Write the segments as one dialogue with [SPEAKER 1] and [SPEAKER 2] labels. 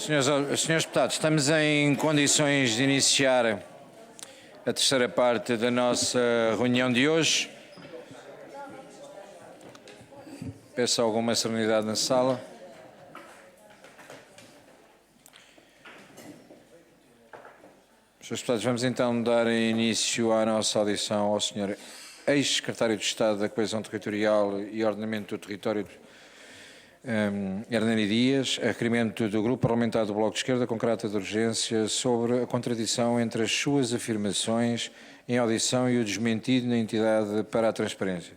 [SPEAKER 1] Senhores deputados, estamos em condições de iniciar a terceira parte da nossa reunião de hoje. Peço alguma serenidade na sala. Senhores deputados, vamos então dar início à nossa audição ao Sr. Ex-Secretário de Estado da Coesão Territorial e Ordenamento do Território, Hernani Dias, a requerimento do Grupo Parlamentar do Bloco de Esquerda com caráter de urgência sobre a contradição entre as suas afirmações em audição e o desmentido na entidade para a transparência.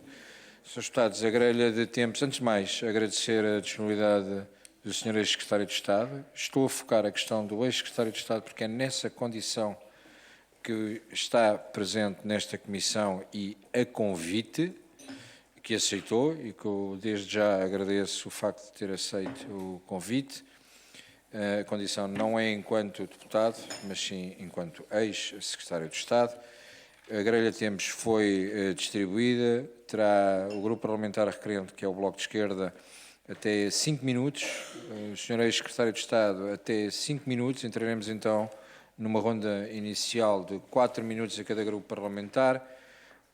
[SPEAKER 1] Senhores deputados, a grelha de tempos, antes de mais, agradecer a disponibilidade do Sr. Ex-Secretário de Estado. Estou a focar a questão do Ex-Secretário de Estado porque é nessa condição que está presente nesta comissão e a convite que aceitou e que eu desde já agradeço o facto de ter aceito o convite. A condição não é enquanto deputado, mas sim enquanto ex-secretário de Estado. A grelha de tempos foi distribuída, terá o grupo parlamentar requerente, que é o Bloco de Esquerda, até 5 minutos, o Sr. ex-secretário de Estado até 5 minutos, entraremos então numa ronda inicial de 4 minutos a cada grupo parlamentar,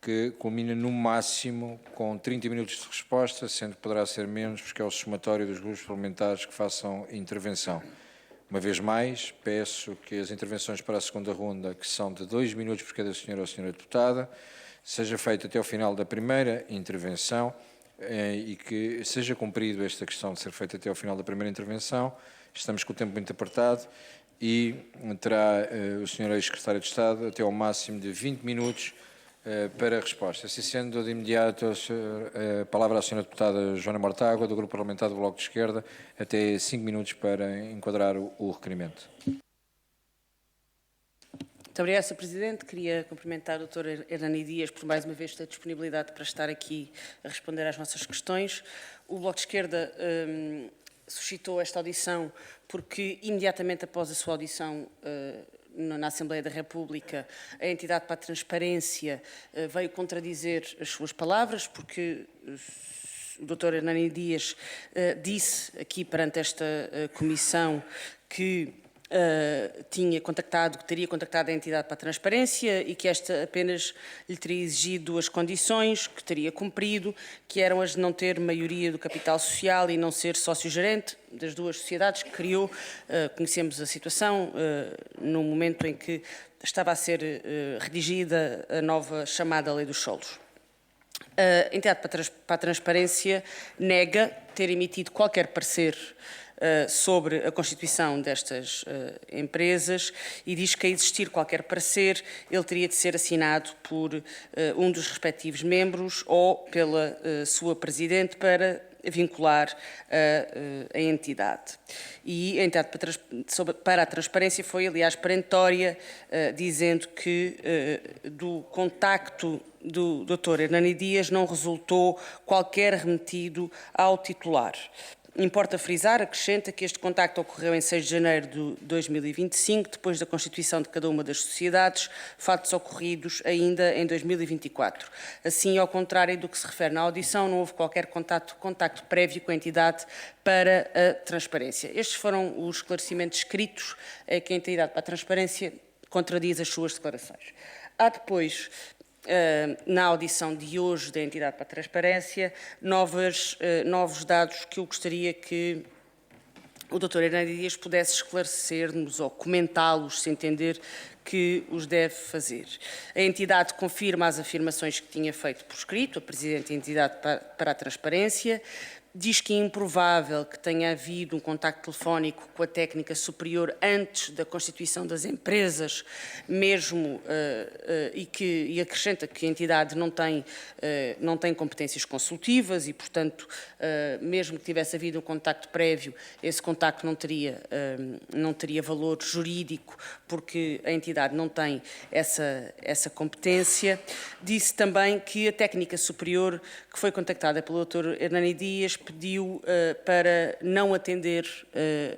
[SPEAKER 1] que culmina no máximo com 30 minutos de resposta, sendo que poderá ser menos, porque é o somatório dos grupos parlamentares que façam intervenção. Uma vez mais, peço que as intervenções para a segunda ronda, que são de 2 minutos por cada senhor ou senhora deputada, seja feita até ao final da primeira intervenção e que seja cumprido esta questão de ser feita até ao final da primeira intervenção. Estamos com o tempo muito apertado e terá o senhor ex-secretário de Estado até ao máximo de 20 minutos para a resposta. Assim sendo, de imediato a palavra à senhora deputada Joana Mortágua, do Grupo Parlamentar do Bloco de Esquerda, até 5 minutos para enquadrar o requerimento.
[SPEAKER 2] Muito obrigada, Sr. Presidente. Queria cumprimentar o Dr. Hernani Dias por mais uma vez ter disponibilidade para estar aqui a responder às nossas questões. O Bloco de Esquerda suscitou esta audição porque imediatamente após a sua audição na Assembleia da República, a entidade para a transparência veio contradizer as suas palavras, porque o Dr. Hernani Dias disse aqui perante esta comissão que teria contactado a entidade para a transparência e que esta apenas lhe teria exigido 2 condições que teria cumprido, que eram as de não ter maioria do capital social e não ser sócio-gerente das 2 sociedades que criou. Conhecemos a situação no momento em que estava a ser redigida a nova chamada Lei dos Solos. A entidade para a transparência nega ter emitido qualquer parecer sobre a constituição destas empresas e diz que, a existir qualquer parecer, ele teria de ser assinado por um dos respectivos membros ou pela sua presidente para vincular a entidade. E a entidade para a transparência foi, aliás, perentória, dizendo que do contacto do Dr. Hernani Dias não resultou qualquer remetido ao titular. Importa frisar, acrescenta, que este contacto ocorreu em 6 de janeiro de 2025, depois da constituição de cada uma das sociedades, fatos ocorridos ainda em 2024. Assim, ao contrário do que se refere na audição, não houve qualquer contacto prévio com a entidade para a transparência. Estes foram os esclarecimentos escritos que a entidade para a transparência contradiz as suas declarações. Há depois, na audição de hoje da entidade para a transparência, novos dados que eu gostaria que o Dr. Hernani Dias pudesse esclarecer-nos ou comentá-los, se entender que os deve fazer. A entidade confirma as afirmações que tinha feito por escrito, a Presidente da entidade para a transparência, diz que é improvável que tenha havido um contacto telefónico com a técnica superior antes da constituição das empresas, mesmo e acrescenta que a entidade não tem competências consultivas e, portanto, mesmo que tivesse havido um contacto prévio, esse contacto não teria valor jurídico, porque a entidade não tem essa competência. Disse também que a técnica superior que foi contactada pelo Dr. Hernani Dias pediu para não atender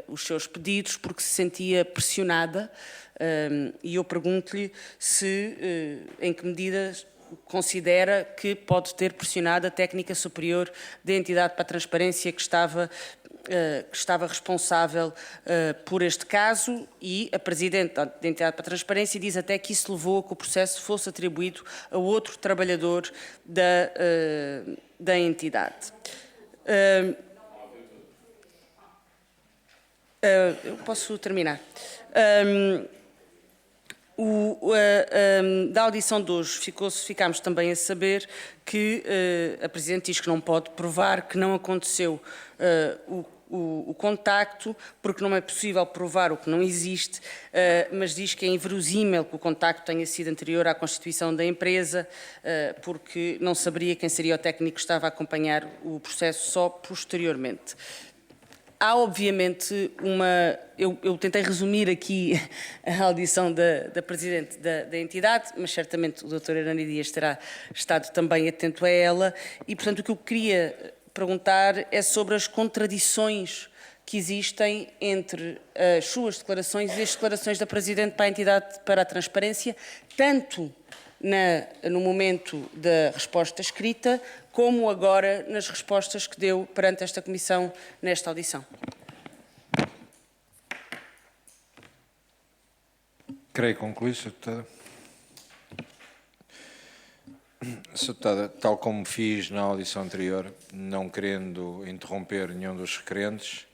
[SPEAKER 2] os seus pedidos porque se sentia pressionada e eu pergunto-lhe em que medida considera que pode ter pressionado a técnica superior da entidade para a transparência que estava que estava responsável por este caso, e a Presidente da Entidade para a Transparência diz até que isso levou a que o processo fosse atribuído a outro trabalhador da entidade. Eu posso terminar. Da audição de hoje ficámos também a saber que a Presidente diz que não pode provar que não aconteceu o contacto, porque não é possível provar o que não existe, mas diz que é inverosímil que o contacto tenha sido anterior à constituição da empresa, porque não saberia quem seria o técnico que estava a acompanhar o processo só posteriormente. Há, obviamente, eu tentei resumir aqui a audição da Presidente da entidade, mas certamente o Dr. Hernani Dias terá estado também atento a ela, e, portanto, o que eu queria perguntar é sobre as contradições que existem entre as suas declarações e as declarações da Presidente para a Entidade para a Transparência, tanto no momento da resposta escrita, como agora nas respostas que deu perante esta Comissão nesta audição.
[SPEAKER 1] Creio concluir, Sra. Deputada. Sra. Deputada, tal como fiz na audição anterior, não querendo interromper nenhum dos requerentes,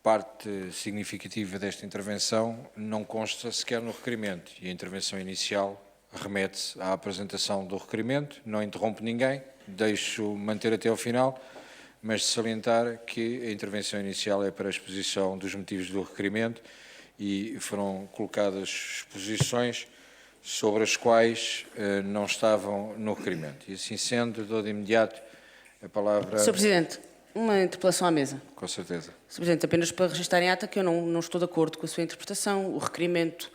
[SPEAKER 1] parte significativa desta intervenção não consta sequer no requerimento, e a intervenção inicial remete-se à apresentação do requerimento, não interrompe ninguém, deixo manter até ao final, mas salientar que a intervenção inicial é para a exposição dos motivos do requerimento e foram colocadas exposições sobre as quais não estavam no requerimento. E assim sendo, dou de imediato a palavra...
[SPEAKER 2] Sr. Presidente, uma interpelação à mesa.
[SPEAKER 1] Com certeza.
[SPEAKER 2] Sr. Presidente, apenas para registrar em ata que eu não estou de acordo com a sua interpretação. O requerimento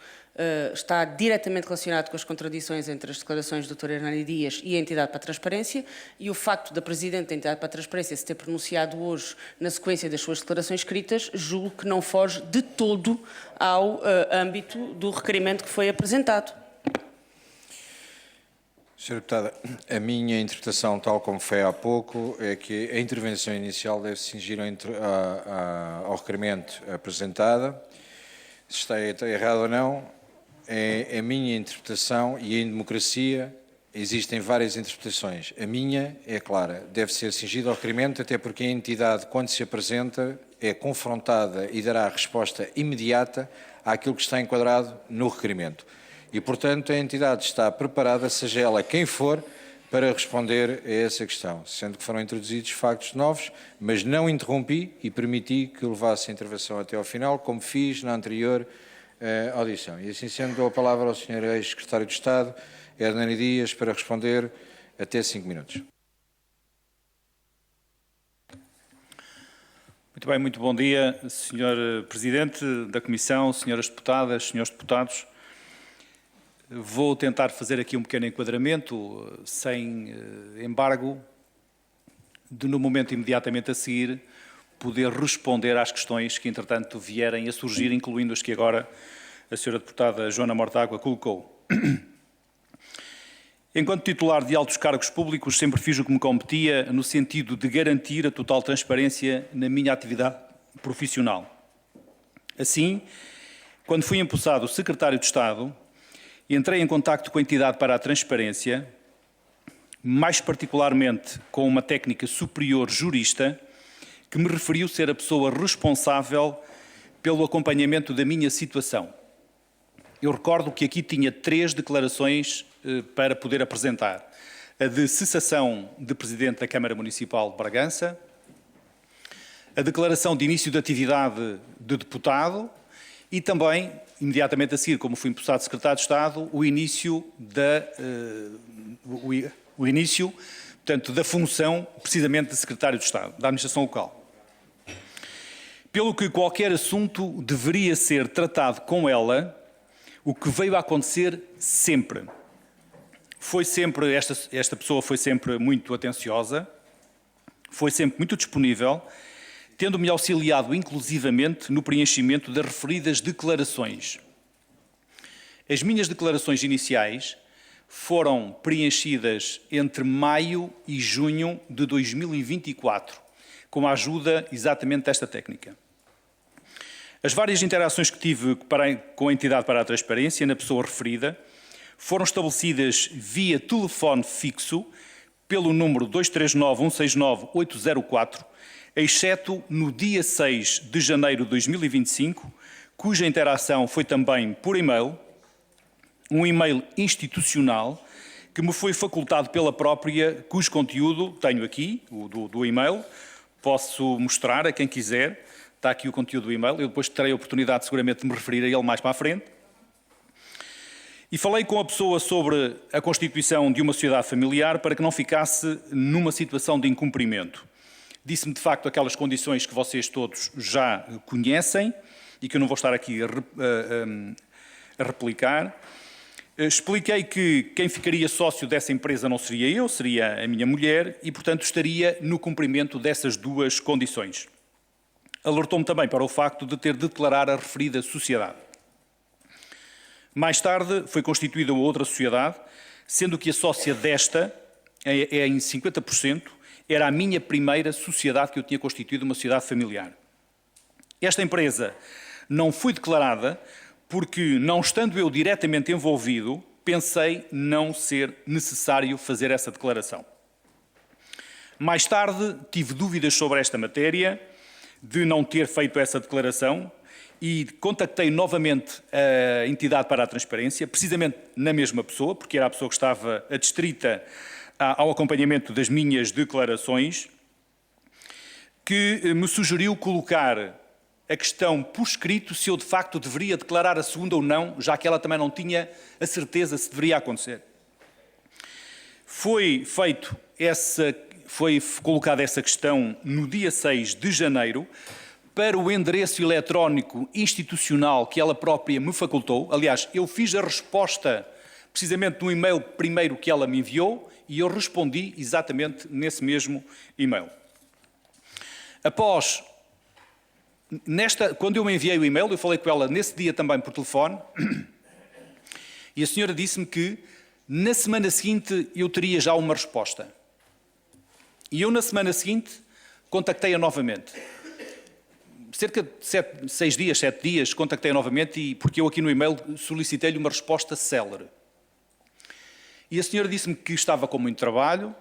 [SPEAKER 2] está diretamente relacionado com as contradições entre as declarações do Dr. Hernani Dias e a Entidade para a Transparência, e o facto da Presidente da Entidade para a Transparência se ter pronunciado hoje na sequência das suas declarações escritas, julgo que não foge de todo ao âmbito do requerimento que foi apresentado.
[SPEAKER 1] Sra. Deputada, a minha interpretação, tal como foi há pouco, é que a intervenção inicial deve se cingir ao requerimento apresentado. Se está errado ou não, é a minha interpretação, e em democracia existem várias interpretações. A minha é clara, deve ser cingida ao requerimento, até porque a entidade, quando se apresenta, é confrontada e dará resposta imediata àquilo que está enquadrado no requerimento. E, portanto, a entidade está preparada, seja ela quem for, para responder a essa questão, sendo que foram introduzidos factos novos, mas não interrompi e permiti que levasse a intervenção até ao final, como fiz na anterior audição. E assim sendo, dou a palavra ao Sr. Ex-Secretário de Estado, Hernani Dias, para responder até 5 minutos.
[SPEAKER 3] Muito bem, muito bom dia, Sr. Presidente da Comissão, Sras. Deputadas, Srs. Deputados. Vou tentar fazer aqui um pequeno enquadramento, sem embargo, de no momento imediatamente a seguir poder responder às questões que, entretanto, vierem a surgir, incluindo as que agora a Sra. Deputada Joana Mortágua colocou. Enquanto titular de altos cargos públicos, sempre fiz o que me competia no sentido de garantir a total transparência na minha atividade profissional. Assim, quando fui empossado Secretário de Estado, entrei em contacto com a Entidade para a Transparência, mais particularmente com uma técnica superior jurista, que me referiu ser a pessoa responsável pelo acompanhamento da minha situação. Eu recordo que aqui tinha 3 declarações para poder apresentar. A de cessação de Presidente da Câmara Municipal de Bragança, a declaração de início de atividade de deputado e também, imediatamente a seguir, como fui empossado Secretário de Estado, o início portanto, da função, precisamente, de Secretário de Estado, da Administração Local. Pelo que qualquer assunto deveria ser tratado com ela, o que veio a acontecer sempre. Esta pessoa foi sempre muito atenciosa, foi sempre muito disponível, tendo-me auxiliado inclusivamente no preenchimento das referidas declarações. As minhas declarações iniciais foram preenchidas entre maio e junho de 2024, com a ajuda exatamente desta técnica. As várias interações que tive com a entidade para a transparência, na pessoa referida, foram estabelecidas via telefone fixo, pelo número 239-169-804, exceto no dia 6 de janeiro de 2025, cuja interação foi também por e-mail, um e-mail institucional, que me foi facultado pela própria, cujo conteúdo tenho aqui, o do e-mail, posso mostrar a quem quiser, está aqui o conteúdo do e-mail, eu depois terei a oportunidade seguramente de me referir a ele mais para a frente. E falei com a pessoa sobre a constituição de uma sociedade familiar para que não ficasse numa situação de incumprimento. Disse-me, de facto, aquelas condições que vocês todos já conhecem e que eu não vou estar aqui a replicar. Expliquei que quem ficaria sócio dessa empresa não seria eu, seria a minha mulher e, portanto, estaria no cumprimento dessas duas condições. Alertou-me também para o facto de ter de declarar a referida sociedade. Mais tarde foi constituída uma outra sociedade, sendo que a sócia desta, em 50%, era a minha primeira sociedade que eu tinha constituído, uma sociedade familiar. Esta empresa não foi declarada porque, não estando eu diretamente envolvido, pensei não ser necessário fazer essa declaração. Mais tarde tive dúvidas sobre esta matéria, de não ter feito essa declaração, e contactei novamente a entidade para a transparência, precisamente na mesma pessoa, porque era a pessoa que estava adstrita ao acompanhamento das minhas declarações, que me sugeriu colocar a questão por escrito se eu de facto deveria declarar a segunda ou não, já que ela também não tinha a certeza se deveria acontecer. Foi colocada essa questão no dia 6 de janeiro, para o endereço eletrónico institucional que ela própria me facultou. Aliás, eu fiz a resposta precisamente no e-mail primeiro que ela me enviou e eu respondi exatamente nesse mesmo e-mail. Quando eu me enviei o e-mail, eu falei com ela nesse dia também por telefone e a senhora disse-me que na semana seguinte eu teria já uma resposta. E eu na semana seguinte contactei-a novamente. Cerca de 7 dias, contactei-a novamente, porque eu aqui no e-mail solicitei-lhe uma resposta célere. E a senhora disse-me que estava com muito trabalho,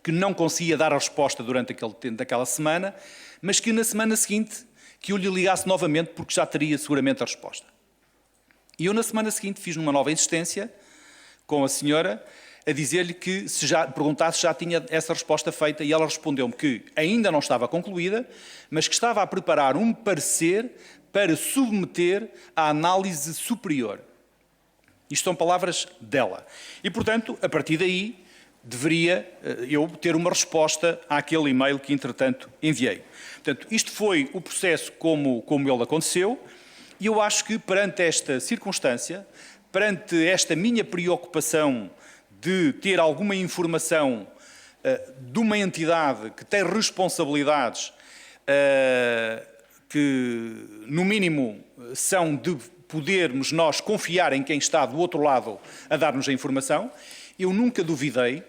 [SPEAKER 3] que não conseguia dar a resposta durante aquele tempo daquela semana, mas que na semana seguinte que eu lhe ligasse novamente, porque já teria seguramente a resposta. E eu na semana seguinte fiz uma nova insistência com a senhora, a dizer-lhe que perguntasse se já tinha essa resposta feita, e ela respondeu-me que ainda não estava concluída, mas que estava a preparar um parecer para submeter à análise superior. Isto são palavras dela. E, portanto, a partir daí, deveria eu ter uma resposta àquele e-mail que, entretanto, enviei. Portanto, isto foi o processo como ele aconteceu, e eu acho que, perante esta circunstância, perante esta minha preocupação de ter alguma informação de uma entidade que tem responsabilidades que, no mínimo, são de podermos nós confiar em quem está do outro lado a dar-nos a informação, eu nunca duvidei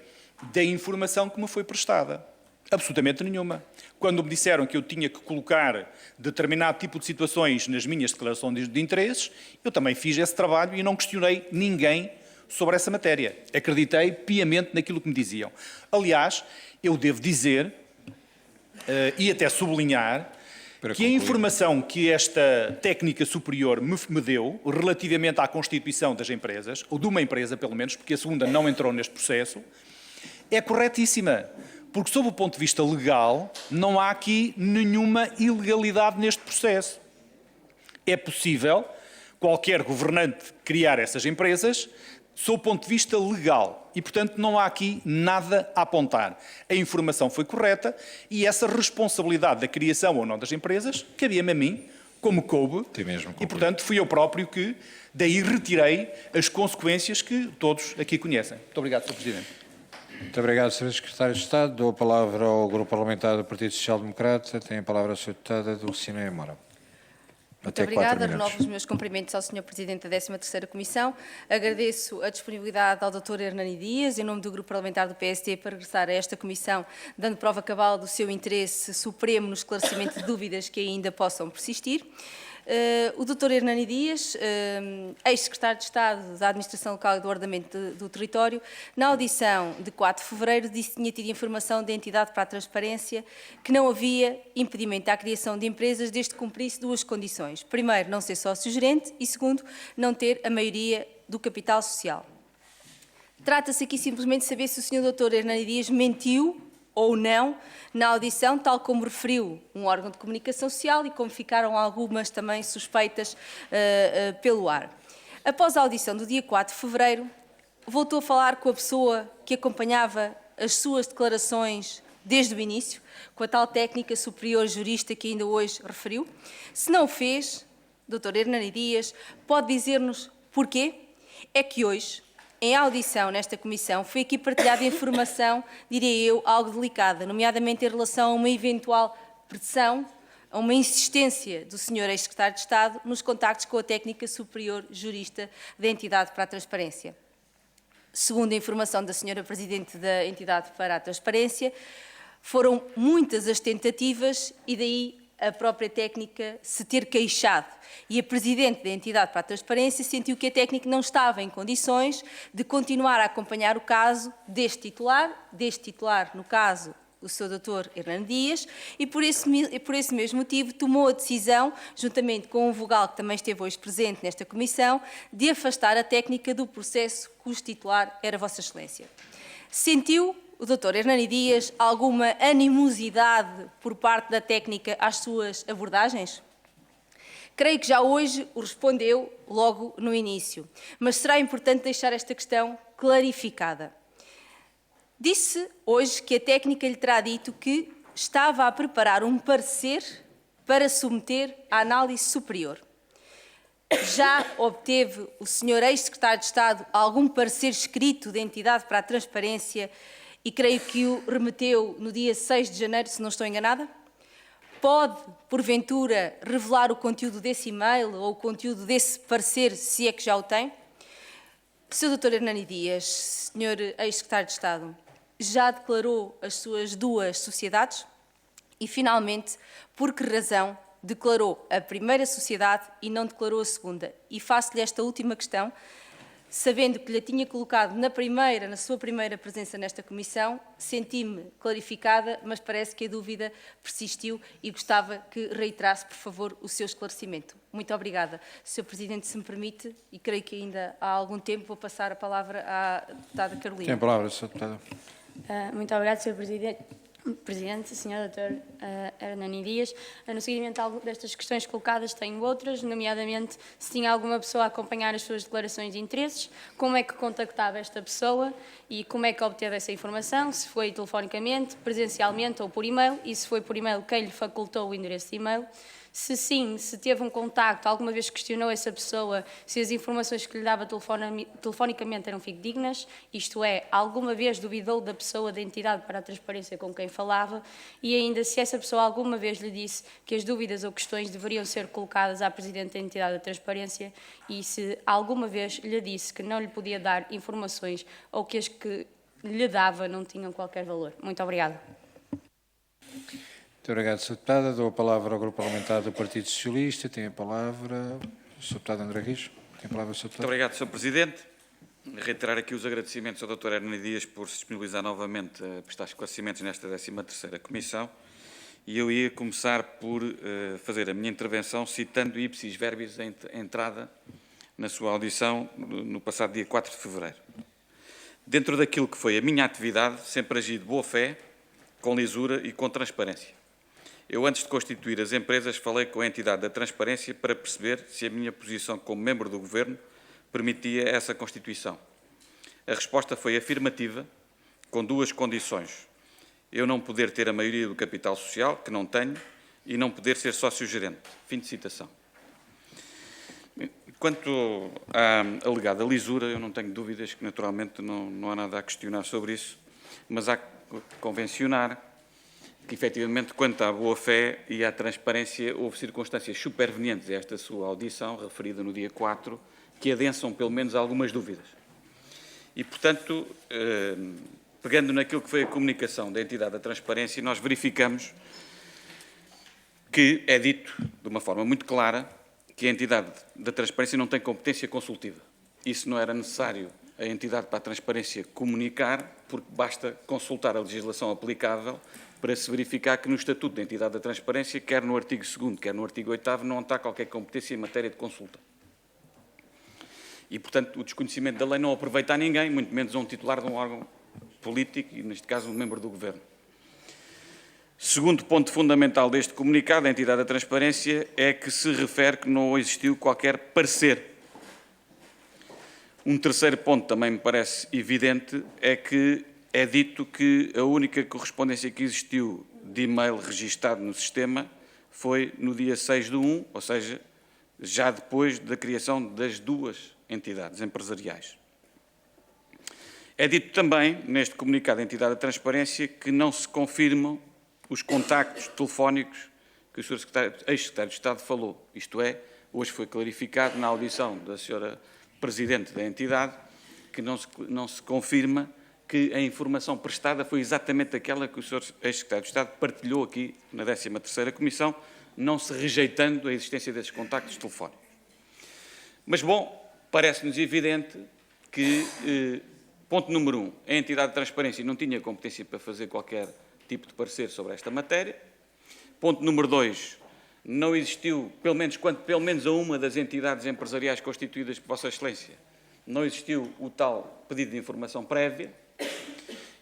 [SPEAKER 3] da informação que me foi prestada. Absolutamente nenhuma. Quando me disseram que eu tinha que colocar determinado tipo de situações nas minhas declarações de interesses, eu também fiz esse trabalho e não questionei ninguém sobre essa matéria. Acreditei piamente naquilo que me diziam. Aliás, eu devo dizer, e até sublinhar, que a informação que esta técnica superior me deu, relativamente à constituição das empresas, ou de uma empresa pelo menos, porque a segunda não entrou neste processo, é corretíssima. Porque, sob o ponto de vista legal, não há aqui nenhuma ilegalidade neste processo. É possível qualquer governante criar essas empresas sob o ponto de vista legal. E, portanto, não há aqui nada a apontar. A informação foi correta e essa responsabilidade da criação ou não das empresas cabia-me a mim, como coube, e, portanto, fui eu próprio que daí retirei as consequências que todos aqui conhecem. Muito obrigado, Sr. Presidente.
[SPEAKER 1] Muito obrigado, Sr. Secretário de Estado. Dou a palavra ao Grupo Parlamentar do Partido Social Democrata. Tem a palavra a Sra. Deputada Dulcinea Moura. Até
[SPEAKER 4] Muito obrigada.
[SPEAKER 1] 4 minutos.
[SPEAKER 4] Renovo os meus cumprimentos ao Sr. Presidente da 13ª Comissão. Agradeço a disponibilidade ao Dr. Hernani Dias, em nome do Grupo Parlamentar do PSD, para regressar a esta Comissão, dando prova cabal do seu interesse supremo no esclarecimento de dúvidas que ainda possam persistir. O Dr. Hernani Dias, ex-secretário de Estado da Administração Local e do Ordenamento do Território, na audição de 4 de fevereiro, disse que tinha tido informação da entidade para a transparência que não havia impedimento à criação de empresas desde que cumprisse 2 condições. Primeiro, não ser sócio-gerente e, segundo, não ter a maioria do capital social. Trata-se aqui simplesmente de saber se o Sr. Dr. Hernani Dias mentiu ou não na audição, tal como referiu um órgão de comunicação social e como ficaram algumas também suspeitas pelo ar. Após a audição do dia 4 de fevereiro, voltou a falar com a pessoa que acompanhava as suas declarações desde o início, com a tal técnica superior jurista que ainda hoje referiu. Se não o fez, Dr. Hernani Dias, pode dizer-nos porquê? É que hoje, em audição nesta Comissão, foi aqui partilhada informação, diria eu, algo delicada, nomeadamente em relação a uma eventual pressão, a uma insistência do Sr. Ex-Secretário de Estado nos contactos com a técnica superior jurista da entidade para a transparência. Segundo a informação da Sra. Presidente da entidade para a transparência, foram muitas as tentativas e daí a própria técnica se ter queixado. E a Presidente da entidade para a transparência sentiu que a técnica não estava em condições de continuar a acompanhar o caso deste titular, no caso, o Sr. Dr. Hernani Dias, e por esse mesmo motivo tomou a decisão, juntamente com um vogal que também esteve hoje presente nesta Comissão, de afastar a técnica do processo cujo titular era Vossa Excelência. Sentiu o Dr. Hernani Dias alguma animosidade por parte da técnica às suas abordagens? Creio que já hoje o respondeu logo no início, mas será importante deixar esta questão clarificada. Disse hoje que a técnica lhe terá dito que estava a preparar um parecer para submeter à análise superior. Já obteve o Sr. Ex-Secretário de Estado algum parecer escrito da entidade para a transparência e creio que o remeteu no dia 6 de janeiro, se não estou enganada? Pode, porventura, revelar o conteúdo desse e-mail ou o conteúdo desse parecer, se é que já o tem? Sr. Dr. Hernani Dias, Sr. Ex-Secretário de Estado, já declarou as suas 2 sociedades? E, finalmente, por que razão declarou a primeira sociedade e não declarou a segunda? E faço-lhe esta última questão, sabendo que lhe tinha colocado na sua primeira presença nesta Comissão, senti-me clarificada, mas parece que a dúvida persistiu e gostava que reiterasse, por favor, o seu esclarecimento. Muito obrigada. Sr. Presidente, se me permite, e creio que ainda há algum tempo, vou passar a palavra à deputada Carolina.
[SPEAKER 1] Tem a palavra, Sra. Deputada.
[SPEAKER 5] Muito obrigada, Sr. Presidente, Sr. Dr. Hernani Dias. No seguimento destas questões colocadas, tenho outras, nomeadamente se tinha alguma pessoa a acompanhar as suas declarações de interesses, como é que contactava esta pessoa e como é que obteve essa informação, se foi telefonicamente, presencialmente ou por e-mail, e se foi por e-mail, quem lhe facultou o endereço de e-mail. Se sim, se teve um contacto, alguma vez questionou essa pessoa se as informações que lhe dava telefonicamente eram fidedignas, isto é, alguma vez duvidou da pessoa da entidade para a transparência com quem falava, e ainda se essa pessoa alguma vez lhe disse que as dúvidas ou questões deveriam ser colocadas à Presidente da entidade da transparência e se alguma vez lhe disse que não lhe podia dar informações ou que as que lhe dava não tinham qualquer valor. Muito obrigada.
[SPEAKER 1] Muito obrigado, Sra. Deputada. Dou a palavra ao Grupo Parlamentar do Partido Socialista. Tem a palavra o Sr. Deputado André Rijo. Tem a palavra o Sr. Deputado.
[SPEAKER 6] Muito obrigado, Sr. Presidente. Reiterar aqui os agradecimentos ao Dr. Hernani Dias por se disponibilizar novamente a prestar esclarecimentos nesta 13ª Comissão. E eu ia começar por fazer a minha intervenção citando ipsis verbis a entrada na sua audição no passado dia 4 de fevereiro. Dentro daquilo que foi a minha atividade, sempre agi de boa fé, com lisura e com transparência. Eu, antes de constituir as empresas, falei com a entidade da transparência para perceber se a minha posição como membro do Governo permitia essa constituição. A resposta foi afirmativa, com 2 condições. Eu não poder ter a maioria do capital social, que não tenho, e não poder ser sócio-gerente. Fim de citação. Quanto à alegada lisura, eu não tenho dúvidas que, naturalmente, não há nada a questionar sobre isso, mas há que convencionar que, efetivamente, quanto à boa-fé e à transparência, houve circunstâncias supervenientes a esta sua audição, referida no dia 4, que adensam, pelo menos, algumas dúvidas. E, portanto, pegando naquilo que foi a comunicação da entidade da transparência, nós verificamos que é dito, de uma forma muito clara, que a entidade da transparência não tem competência consultiva. Isso não era necessário a entidade para a transparência comunicar, porque basta consultar a legislação aplicável para se verificar que no Estatuto da Entidade da Transparência, quer no artigo 2º, quer no artigo 8º, não está qualquer competência em matéria de consulta. E, portanto, o desconhecimento da lei não aproveita a ninguém, muito menos a um titular de um órgão político e, neste caso, um membro do Governo. Segundo ponto fundamental deste comunicado, a entidade da transparência, é que se refere que não existiu qualquer parecer. Um terceiro ponto também me parece evidente, é que é dito que a única correspondência que existiu de e-mail registado no sistema foi no dia 6/1, ou seja, já depois da criação das duas entidades empresariais. É dito também, neste comunicado da entidade da transparência, que não se confirmam os contactos telefónicos que o Sr. ex-secretário de Estado falou. Isto é, hoje foi clarificado na audição da Sra. Presidente da entidade que não se confirma que a informação prestada foi exatamente aquela que o Sr. ex-secretário de Estado partilhou aqui na 13ª Comissão, não se rejeitando a existência desses contactos telefónicos. Mas, bom, parece-nos evidente que, ponto número 1, a entidade de transparência não tinha competência para fazer qualquer tipo de parecer sobre esta matéria. Ponto número 2, não existiu, pelo menos a uma das entidades empresariais constituídas por Vossa Excelência, não existiu o tal pedido de informação prévia.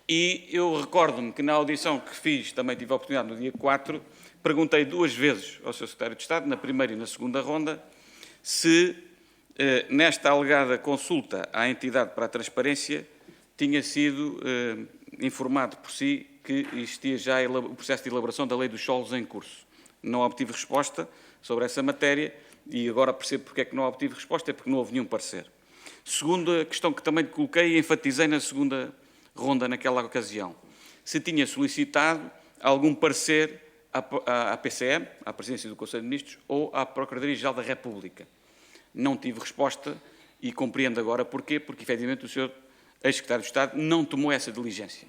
[SPEAKER 6] E eu recordo-me que na audição que fiz, também tive a oportunidade no dia 4, perguntei 2 vezes ao Sr. Secretário de Estado, na primeira e na segunda ronda, se nesta alegada consulta à entidade para a transparência tinha sido informado por si que existia já o processo de elaboração da Lei dos Solos em curso. Não obtive resposta sobre essa matéria e agora percebo porque é que não obtive resposta, é porque não houve nenhum parecer. Segunda questão que também coloquei e enfatizei na segunda ronda naquela ocasião, se tinha solicitado algum parecer à PCM, à Presidência do Conselho de Ministros, ou à Procuradoria-Geral da República. Não tive resposta e compreendo agora porquê, porque efetivamente o Sr. ex-secretário de Estado não tomou essa diligência.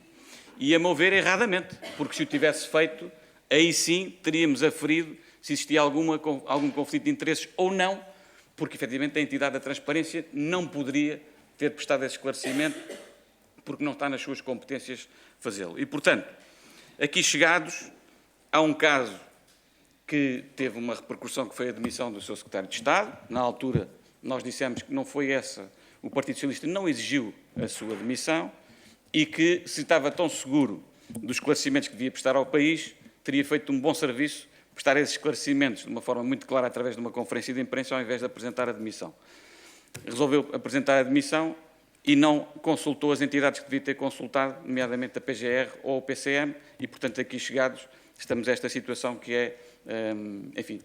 [SPEAKER 6] E, a meu ver, erradamente, porque se o tivesse feito, aí sim teríamos aferido se existia algum conflito de interesses ou não, porque efetivamente a entidade da transparência não poderia ter prestado esse esclarecimento porque não está nas suas competências fazê-lo. E, portanto, aqui chegados, há um caso que teve uma repercussão que foi a demissão do Sr. Secretário de Estado. Na altura, nós dissemos que não foi essa, o Partido Socialista não exigiu a sua demissão e que, se estava tão seguro dos esclarecimentos que devia prestar ao país, teria feito um bom serviço prestar esses esclarecimentos de uma forma muito clara através de uma conferência de imprensa ao invés de apresentar a demissão. Resolveu apresentar a demissão e não consultou as entidades que devia ter consultado, nomeadamente a PGR ou o PCM, e, portanto, aqui chegados, estamos a esta situação que é, enfim,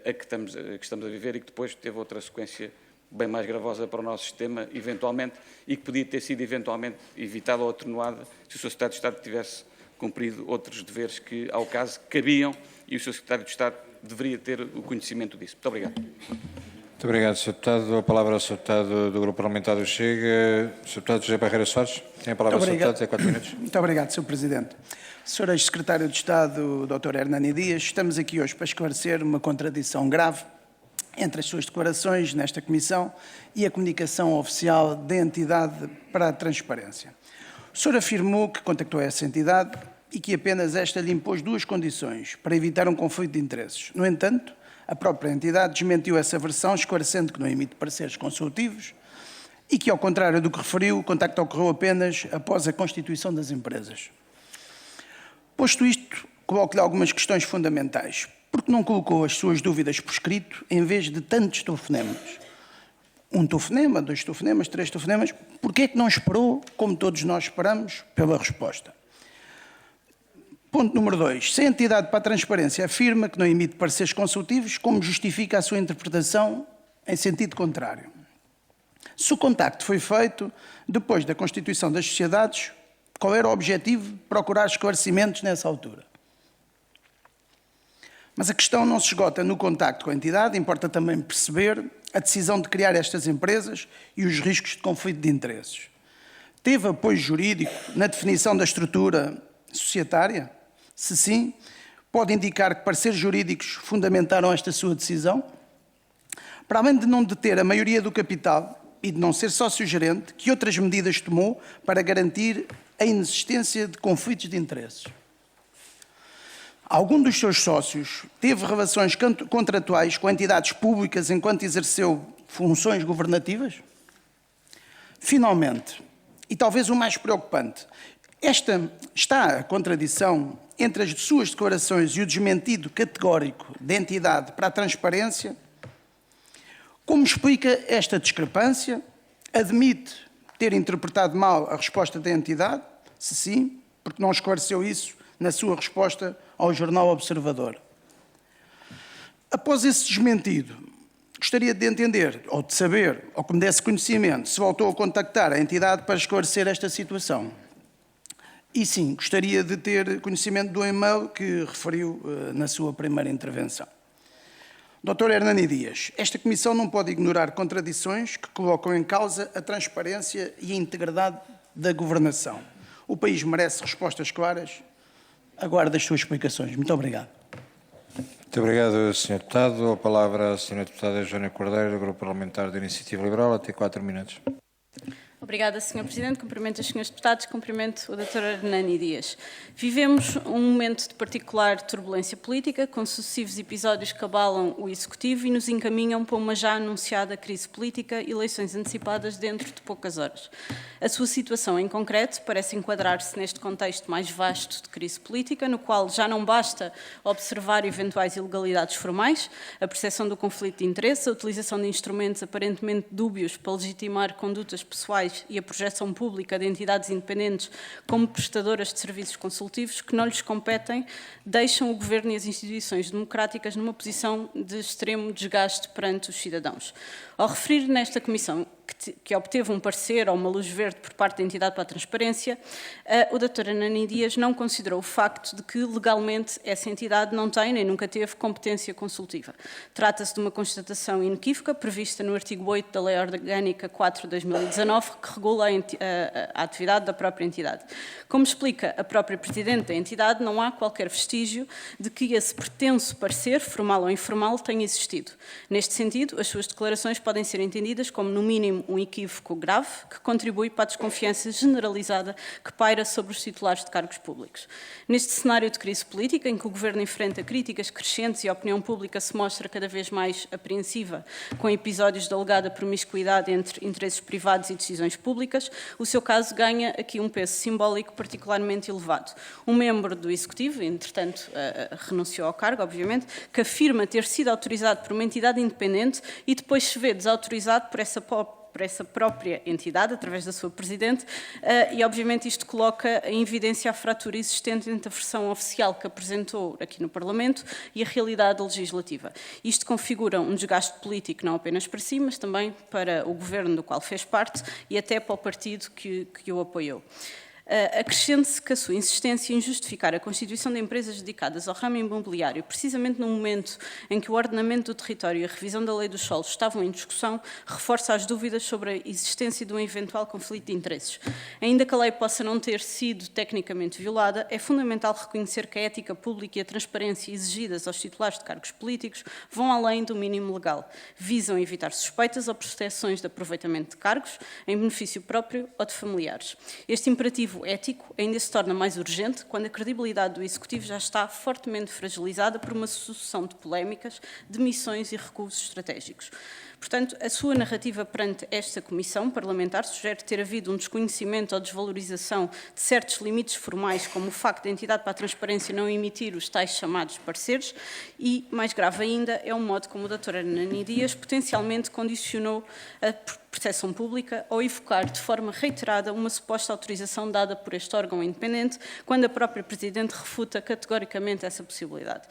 [SPEAKER 6] a que estamos a viver e que depois teve outra sequência bem mais gravosa para o nosso sistema, eventualmente, e que podia ter sido, eventualmente, evitada ou atenuada se o Sr. Secretário de Estado tivesse cumprido outros deveres que, ao caso, cabiam e o Sr. Secretário de Estado deveria ter o conhecimento disso. Muito obrigado.
[SPEAKER 1] Muito obrigado, Sr. Deputado. Dou a palavra ao Sr. Deputado do Grupo Parlamentar do Chega. Sr. Deputado José Barreira Soares. Tem a palavra, Sr. Deputado, tem 4 minutos.
[SPEAKER 7] Muito obrigado, Sr. Presidente. Sr. Ex-Secretário de Estado, Dr. Hernani Dias, estamos aqui hoje para esclarecer uma contradição grave entre as suas declarações nesta Comissão e a comunicação oficial da entidade para a transparência. O senhor afirmou que contactou essa entidade e que apenas esta lhe impôs 2 condições para evitar um conflito de interesses. No entanto, a própria entidade desmentiu essa versão, esclarecendo que não emite pareceres consultivos e que, ao contrário do que referiu, o contacto ocorreu apenas após a constituição das empresas. Posto isto, coloco-lhe algumas questões fundamentais. Por que não colocou as suas dúvidas por escrito em vez de tantos telefonemas? 1 telefonema, 2 telefonemas, 3 telefonemas. Por que é que não esperou, como todos nós esperamos, pela resposta? Ponto número 2. Se a entidade para a transparência afirma que não emite pareceres consultivos, como justifica a sua interpretação em sentido contrário? Se o contacto foi feito depois da constituição das sociedades, qual era o objetivo de procurar esclarecimentos nessa altura? Mas a questão não se esgota no contacto com a entidade, importa também perceber a decisão de criar estas empresas e os riscos de conflito de interesses. Teve apoio jurídico na definição da estrutura societária? Se sim, pode indicar que parceiros jurídicos fundamentaram esta sua decisão? Para além de não deter a maioria do capital e de não ser sócio-gerente, que outras medidas tomou para garantir a inexistência de conflitos de interesses? Algum dos seus sócios teve relações contratuais com entidades públicas enquanto exerceu funções governativas? Finalmente, e talvez o mais preocupante, está a contradição entre as suas declarações e o desmentido categórico da entidade para a transparência? Como explica esta discrepância? Admite ter interpretado mal a resposta da entidade? Se sim, porque não esclareceu isso na sua resposta ao Jornal Observador. Após esse desmentido, gostaria de entender, ou de saber, ou que me desse conhecimento, se voltou a contactar a entidade para esclarecer esta situação. E sim, gostaria de ter conhecimento do e-mail que referiu na sua primeira intervenção. Dr. Hernani Dias, esta Comissão não pode ignorar contradições que colocam em causa a transparência e a integridade da governação. O país merece respostas claras. Aguardo as suas explicações. Muito obrigado.
[SPEAKER 1] Muito obrigado, Sr. Deputado. A palavra à Sra. Deputada Joana Cordeiro, do Grupo Parlamentar da Iniciativa Liberal, até 4 minutos.
[SPEAKER 8] Obrigada, Sr. Presidente. Cumprimento os Srs. Deputados, cumprimento o Dr. Hernani Dias. Vivemos um momento de particular turbulência política, com sucessivos episódios que abalam o Executivo e nos encaminham para uma já anunciada crise política e eleições antecipadas dentro de poucas horas. A sua situação em concreto parece enquadrar-se neste contexto mais vasto de crise política, no qual já não basta observar eventuais ilegalidades formais, a percepção do conflito de interesse, a utilização de instrumentos aparentemente dúbios para legitimar condutas pessoais e a projeção pública de entidades independentes como prestadoras de serviços consultivos que não lhes competem, deixam o Governo e as instituições democráticas numa posição de extremo desgaste perante os cidadãos. Ao referir nesta Comissão que obteve um parecer ou uma luz verde por parte da entidade para a transparência, o Dr. Hernani Dias não considerou o facto de que legalmente essa entidade não tem nem nunca teve competência consultiva. Trata-se de uma constatação inequívoca prevista no artigo 8 da Lei Orgânica 4/2019, que regula a atividade da própria entidade. Como explica a própria Presidente da entidade, não há qualquer vestígio de que esse pretenso parecer, formal ou informal, tenha existido. Neste sentido, as suas declarações podem ser entendidas como, no mínimo, um equívoco grave que contribui para a desconfiança generalizada que paira sobre os titulares de cargos públicos. Neste cenário de crise política, em que o Governo enfrenta críticas crescentes e a opinião pública se mostra cada vez mais apreensiva com episódios de alegada promiscuidade entre interesses privados e decisões públicas, o seu caso ganha aqui um peso simbólico particularmente elevado. Um membro do Executivo, entretanto renunciou ao cargo, obviamente, que afirma ter sido autorizado por uma entidade independente e depois se vê desautorizado por essa própria entidade, através da sua Presidente, e obviamente isto coloca em evidência a fratura existente entre a versão oficial que apresentou aqui no Parlamento e a realidade legislativa. Isto configura um desgaste político não apenas para si, mas também para o Governo do qual fez parte e até para o partido que o apoiou. Acrescente-se que a sua insistência em justificar a constituição de empresas dedicadas ao ramo imobiliário, precisamente no momento em que o ordenamento do território e a revisão da lei dos solos estavam em discussão, reforça as dúvidas sobre a existência de um eventual conflito de interesses. Ainda que a lei possa não ter sido tecnicamente violada, é fundamental reconhecer que a ética pública e a transparência exigidas aos titulares de cargos políticos vão além do mínimo legal. Visam evitar suspeitas ou percepções de aproveitamento de cargos em benefício próprio ou de familiares. Este imperativo ético ainda se torna mais urgente quando a credibilidade do Executivo já está fortemente fragilizada por uma sucessão de polémicas, demissões e recuos estratégicos. Portanto, a sua narrativa perante esta Comissão Parlamentar sugere ter havido um desconhecimento ou desvalorização de certos limites formais, como o facto da entidade para a transparência não emitir os tais chamados pareceres e, mais grave ainda, é o modo como o Dr. Hernani Dias potencialmente condicionou a percepção pública ao evocar de forma reiterada uma suposta autorização dada por este órgão independente, quando a própria Presidente refuta categoricamente essa possibilidade.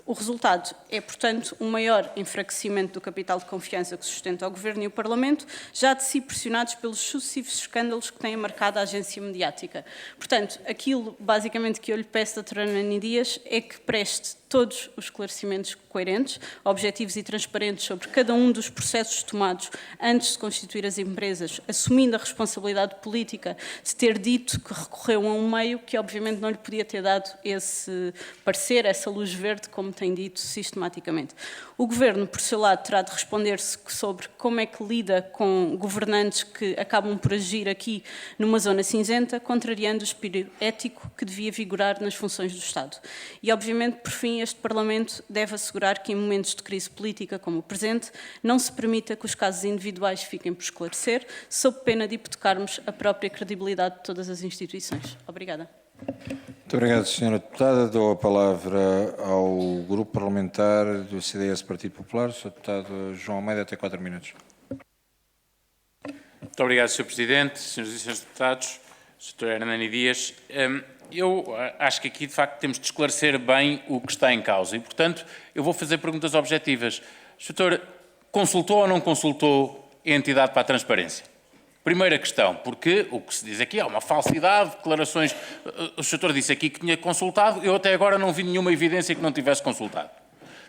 [SPEAKER 8] O resultado é, portanto, um maior enfraquecimento do capital de confiança que sustenta o Governo e o Parlamento, já de si pressionados pelos sucessivos escândalos que têm marcado a agência mediática. Portanto, aquilo basicamente que eu lhe peço, Dr. Hernani Dias, é que preste todos os esclarecimentos coerentes, objetivos e transparentes sobre cada um dos processos tomados antes de constituir as empresas, assumindo a responsabilidade política de ter dito que recorreu a um meio que obviamente não lhe podia ter dado esse parecer, essa luz verde, como tem dito sistematicamente. O Governo, por seu lado, terá de responder-se sobre como é que lida com governantes que acabam por agir aqui numa zona cinzenta, contrariando o espírito ético que devia vigorar nas funções do Estado. E, obviamente, por fim, este Parlamento deve assegurar que, em momentos de crise política como o presente, não se permita que os casos individuais fiquem por esclarecer, sob pena de hipotecarmos a própria credibilidade de todas as instituições. Obrigada.
[SPEAKER 1] Muito obrigado, Sra. Deputada. Dou a palavra ao Grupo Parlamentar do CDS Partido Popular, o Sr. Deputado João Almeida, até 4 minutos.
[SPEAKER 9] Muito obrigado, Sr. Presidente, Srs. e Srs. Deputados, Sr. Hernani Dias. Eu acho que aqui, de facto, temos de esclarecer bem o que está em causa e, portanto, eu vou fazer perguntas objetivas. O Sr. consultou ou não consultou a entidade para a transparência? Primeira questão, porque o que se diz aqui é uma falsidade, declarações... O Sr. disse aqui que tinha consultado, eu até agora não vi nenhuma evidência que não tivesse consultado.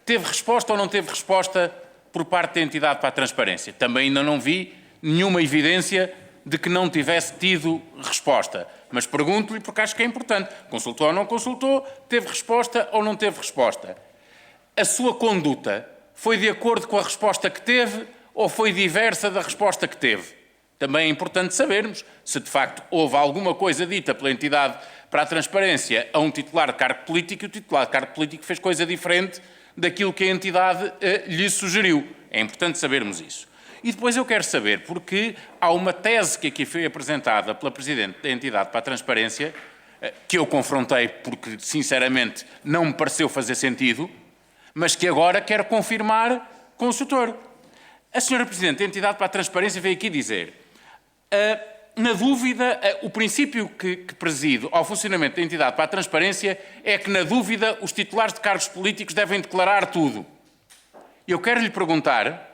[SPEAKER 9] Teve resposta ou não teve resposta por parte da entidade para a transparência? Também ainda não vi nenhuma evidência de que não tivesse tido resposta. Mas pergunto-lhe porque acho que é importante. Consultou ou não consultou? Teve resposta ou não teve resposta? A sua conduta foi de acordo com a resposta que teve ou foi diversa da resposta que teve? Também é importante sabermos se, de facto, houve alguma coisa dita pela entidade para a transparência a um titular de cargo político e o titular de cargo político fez coisa diferente daquilo que a entidade lhe sugeriu. É importante sabermos isso. E depois eu quero saber, porque há uma tese que aqui foi apresentada pela Presidente da entidade para a transparência, que eu confrontei porque, sinceramente, não me pareceu fazer sentido, mas que agora quero confirmar com o Sr. A Sra. Presidente da entidade para a transparência veio aqui dizer... Na dúvida, o princípio que preside ao funcionamento da entidade para a transparência é que, na dúvida, os titulares de cargos políticos devem declarar tudo. Eu quero lhe perguntar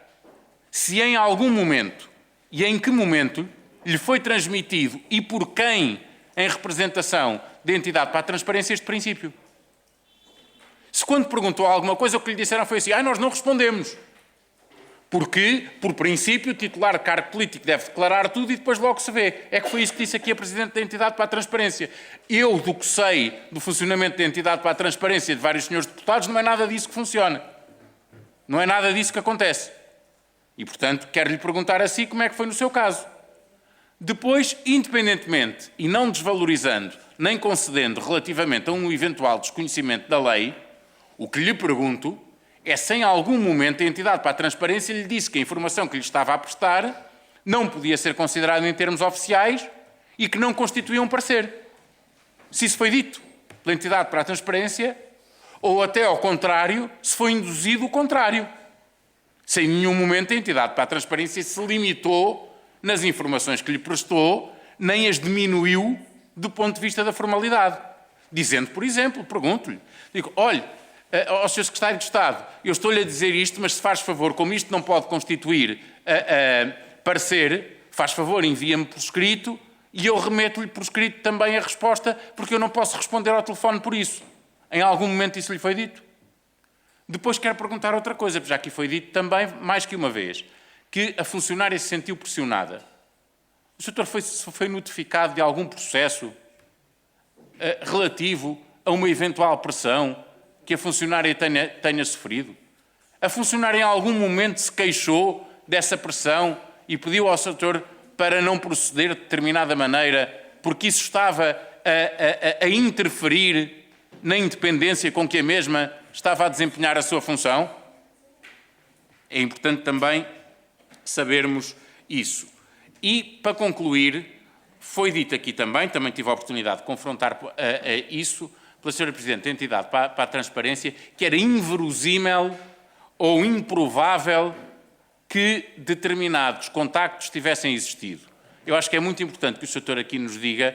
[SPEAKER 9] se em algum momento, e em que momento, lhe foi transmitido e por quem, em representação da entidade para a transparência, este princípio. Se quando perguntou alguma coisa, o que lhe disseram foi assim, nós não respondemos. Porque, por princípio, o titular de cargo político deve declarar tudo e depois logo se vê. É que foi isso que disse aqui a Presidente da entidade para a transparência. Eu, do que sei do funcionamento da entidade para a transparência de vários senhores deputados, não é nada disso que funciona. Não é nada disso que acontece. E, portanto, quero-lhe perguntar a si como é que foi no seu caso. Depois, independentemente e não desvalorizando nem concedendo relativamente a um eventual desconhecimento da lei, o que lhe pergunto é se em algum momento a entidade para a transparência lhe disse que a informação que lhe estava a prestar não podia ser considerada em termos oficiais e que não constituía um parecer. Se isso foi dito pela entidade para a transparência ou até ao contrário, se foi induzido o contrário. Se em nenhum momento a entidade para a transparência se limitou nas informações que lhe prestou, nem as diminuiu do ponto de vista da formalidade. Dizendo, por exemplo, pergunto-lhe, digo, olhe, ao Sr. Secretário de Estado, eu estou-lhe a dizer isto, mas se faz favor, como isto não pode constituir parecer, faz favor, envia-me por escrito e eu remeto-lhe por escrito também a resposta, porque eu não posso responder ao telefone por isso. Em algum momento isso lhe foi dito? Depois quero perguntar outra coisa, porque já aqui foi dito também, mais que uma vez, que a funcionária se sentiu pressionada. O Sr. foi notificado de algum processo relativo a uma eventual pressão que a funcionária tenha sofrido? A funcionária em algum momento se queixou dessa pressão e pediu ao setor para não proceder de determinada maneira porque isso estava a interferir na independência com que a mesma estava a desempenhar a sua função? É importante também sabermos isso. E, para concluir, foi dito aqui também tive a oportunidade de confrontar isso pela Sra. Presidente da entidade para a transparência, que era inverosímil ou improvável que determinados contactos tivessem existido. Eu acho que é muito importante que o setor aqui nos diga,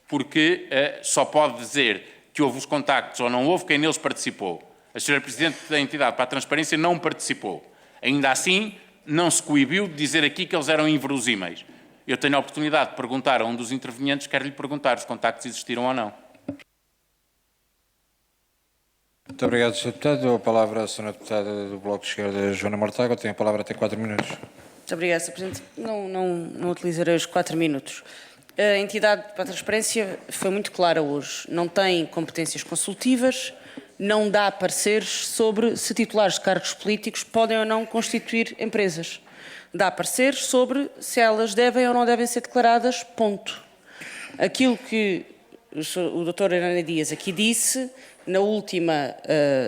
[SPEAKER 9] porque só pode dizer que houve os contactos ou não houve quem neles participou. A Sra. Presidente da entidade para a transparência não participou. Ainda assim, não se coibiu de dizer aqui que eles eram inverosímeis. Eu tenho a oportunidade de perguntar a um dos intervenientes, quero-lhe perguntar, os contactos existiram ou não?
[SPEAKER 1] Muito obrigado, Sr. Deputado. Dou a palavra à Sra. Deputada do Bloco de Esquerda, Joana Mortágua. Tem a palavra até 4 minutos.
[SPEAKER 2] Muito obrigada, Sr. Presidente. Não utilizarei os 4 minutos. A entidade para a transparência foi muito clara hoje. Não tem competências consultivas, não dá pareceres sobre se titulares de cargos políticos podem ou não constituir empresas. Dá pareceres sobre se elas devem ou não devem ser declaradas, ponto. Aquilo que o Dr. Hernani Dias aqui disse, na última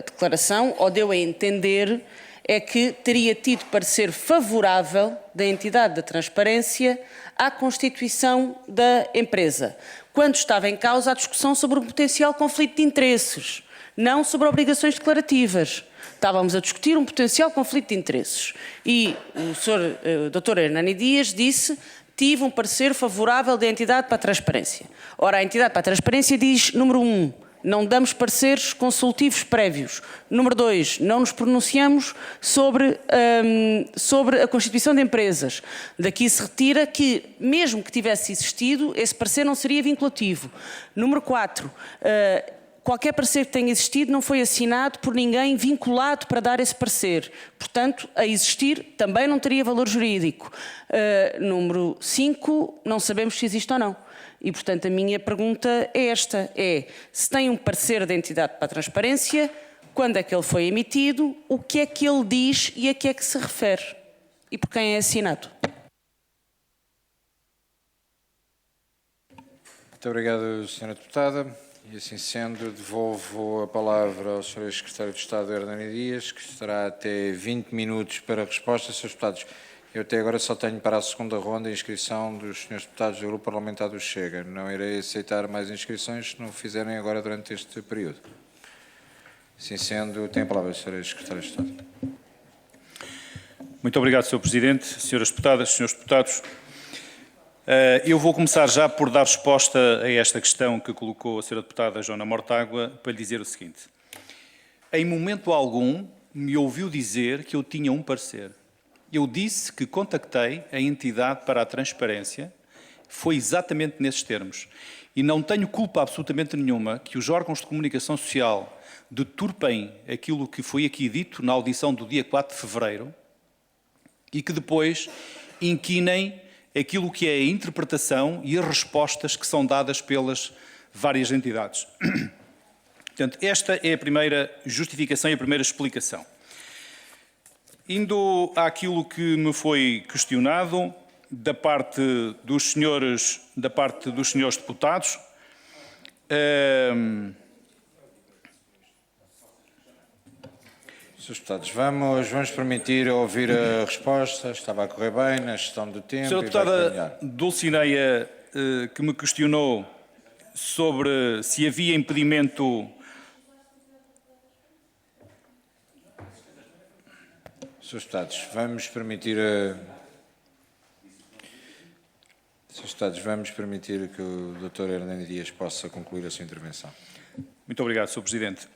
[SPEAKER 2] declaração, ou deu a entender, é que teria tido parecer favorável da entidade da transparência à constituição da empresa, quando estava em causa a discussão sobre o potencial conflito de interesses, não sobre obrigações declarativas. Estávamos a discutir um potencial conflito de interesses. E o Dr. Hernani Dias disse: tive um parecer favorável da entidade para a transparência. Ora, a entidade para a transparência diz, número 1, não damos pareceres consultivos prévios. Número 2, não nos pronunciamos sobre a constituição de empresas. Daqui se retira que, mesmo que tivesse existido, esse parecer não seria vinculativo. Número 4, qualquer parecer que tenha existido não foi assinado por ninguém vinculado para dar esse parecer. Portanto, a existir também não teria valor jurídico. Número 5, não sabemos se existe ou não. E, portanto, a minha pergunta é esta, se tem um parecer da entidade para a transparência, quando é que ele foi emitido, o que é que ele diz e a que é que se refere? E por quem é assinado?
[SPEAKER 1] Muito obrigado, Sra. Deputada. E assim sendo, devolvo a palavra ao Sr. Secretário de Estado, Hernani Dias, que estará até 20 minutos para a resposta. Srs. Deputados, eu até agora só tenho para a segunda ronda a inscrição dos Srs. Deputados do Grupo Parlamentar do Chega. Não irei aceitar mais inscrições se não o fizerem agora durante este período. Assim sendo, tem a palavra o Sr. Secretário de Estado.
[SPEAKER 3] Muito obrigado, Sr. Presidente, Sras. Deputadas, Srs. Deputados. Eu vou começar já por dar resposta a esta questão que colocou a Sra. Deputada Joana Mortágua, para lhe dizer o seguinte. Em momento algum me ouviu dizer que eu tinha um parecer. Eu disse que contactei a entidade para a transparência, foi exatamente nesses termos. E não tenho culpa absolutamente nenhuma que os órgãos de comunicação social deturpem aquilo que foi aqui dito na audição do dia 4 de fevereiro e que depois inquinem aquilo que é a interpretação e as respostas que são dadas pelas várias entidades. Portanto, esta é a primeira justificação e a primeira explicação. Indo àquilo que me foi questionado da parte dos senhores deputados,
[SPEAKER 1] Srs. Deputados, vamos permitir ouvir a resposta. Estava a correr bem na gestão do tempo.
[SPEAKER 3] Sra. Deputada Dulcineia, que me questionou sobre se havia impedimento.
[SPEAKER 1] Srs. Deputados, vamos permitir que o Dr. Hernani Dias possa concluir a sua intervenção.
[SPEAKER 3] Muito obrigado, Sr. Presidente.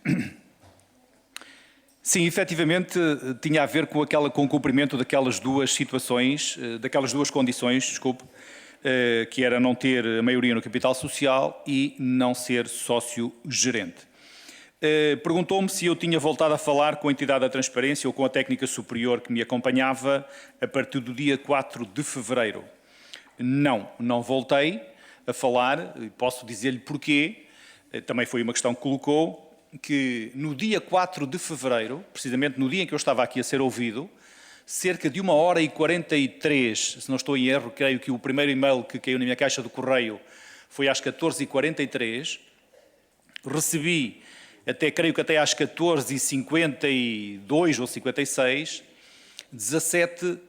[SPEAKER 3] Sim, efetivamente, tinha a ver com o cumprimento daquelas duas situações, daquelas duas condições, desculpe, que era não ter a maioria no capital social e não ser sócio-gerente. Perguntou-me se eu tinha voltado a falar com a entidade da transparência ou com a técnica superior que me acompanhava a partir do dia 4 de fevereiro. Não voltei a falar, posso dizer-lhe porquê, também foi uma questão que colocou, que no dia 4 de fevereiro, precisamente no dia em que eu estava aqui a ser ouvido, cerca de 1h43, se não estou em erro, creio que o primeiro e-mail que caiu na minha caixa do correio foi às 14h43, recebi creio que até às 14h52 ou 56, 17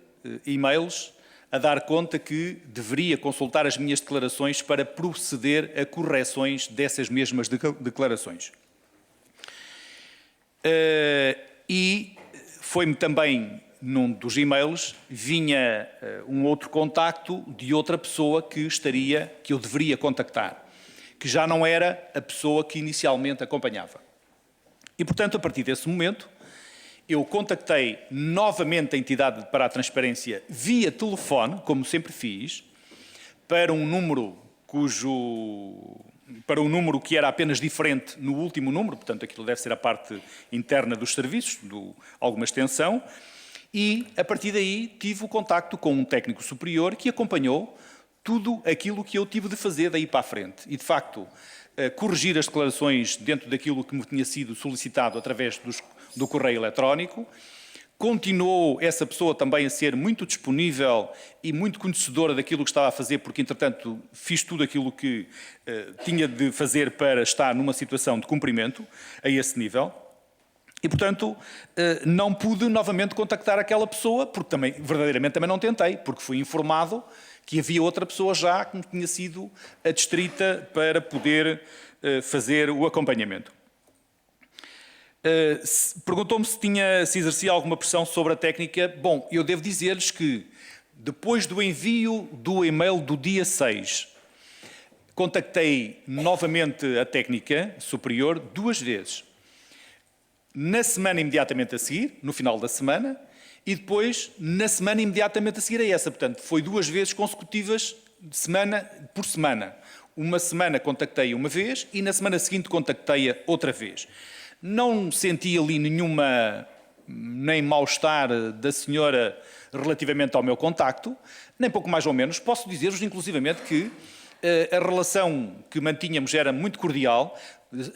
[SPEAKER 3] e-mails a dar conta que deveria consultar as minhas declarações para proceder a correções dessas mesmas declarações. E foi-me também, num dos e-mails, vinha um outro contacto de outra pessoa que eu deveria contactar, que já não era a pessoa que inicialmente acompanhava. E, portanto, a partir desse momento, eu contactei novamente a entidade para a transparência via telefone, como sempre fiz, para um número para um número que era apenas diferente no último número, portanto aquilo deve ser a parte interna dos serviços, alguma extensão, e a partir daí tive o contacto com um técnico superior que acompanhou tudo aquilo que eu tive de fazer daí para a frente. E de facto, corrigir as declarações dentro daquilo que me tinha sido solicitado através do correio eletrónico. Continuou essa pessoa também a ser muito disponível e muito conhecedora daquilo que estava a fazer, porque, entretanto, fiz tudo aquilo que tinha de fazer para estar numa situação de cumprimento a esse nível. E, portanto, não pude novamente contactar aquela pessoa, porque também, verdadeiramente também não tentei, porque fui informado que havia outra pessoa já que me tinha sido adstrita para poder fazer o acompanhamento. Perguntou-me se exercia alguma pressão sobre a técnica. Bom, eu devo dizer-lhes que, depois do envio do e-mail do dia 6, contactei novamente a técnica superior 2 vezes. Na semana imediatamente a seguir, no final da semana, e depois na semana imediatamente a seguir a essa. Portanto, foi 2 vezes consecutivas, semana por semana. Uma semana contactei uma vez e na semana seguinte contactei-a outra vez. Não senti ali nem mal-estar da senhora relativamente ao meu contacto, nem pouco mais ou menos. Posso dizer-vos, inclusivamente, que a relação que mantínhamos era muito cordial,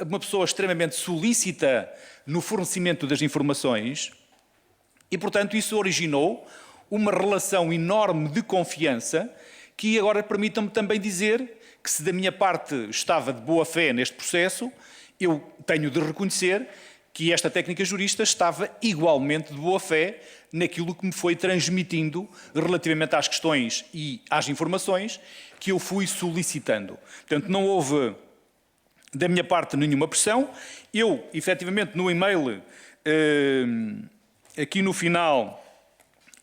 [SPEAKER 3] uma pessoa extremamente solícita no fornecimento das informações e, portanto, isso originou uma relação enorme de confiança que agora permita-me também dizer que, se da minha parte estava de boa fé neste processo, eu tenho de reconhecer que esta técnica jurista estava igualmente de boa fé naquilo que me foi transmitindo relativamente às questões e às informações que eu fui solicitando. Portanto, não houve da minha parte nenhuma pressão. Eu, efetivamente, no e-mail, aqui no final,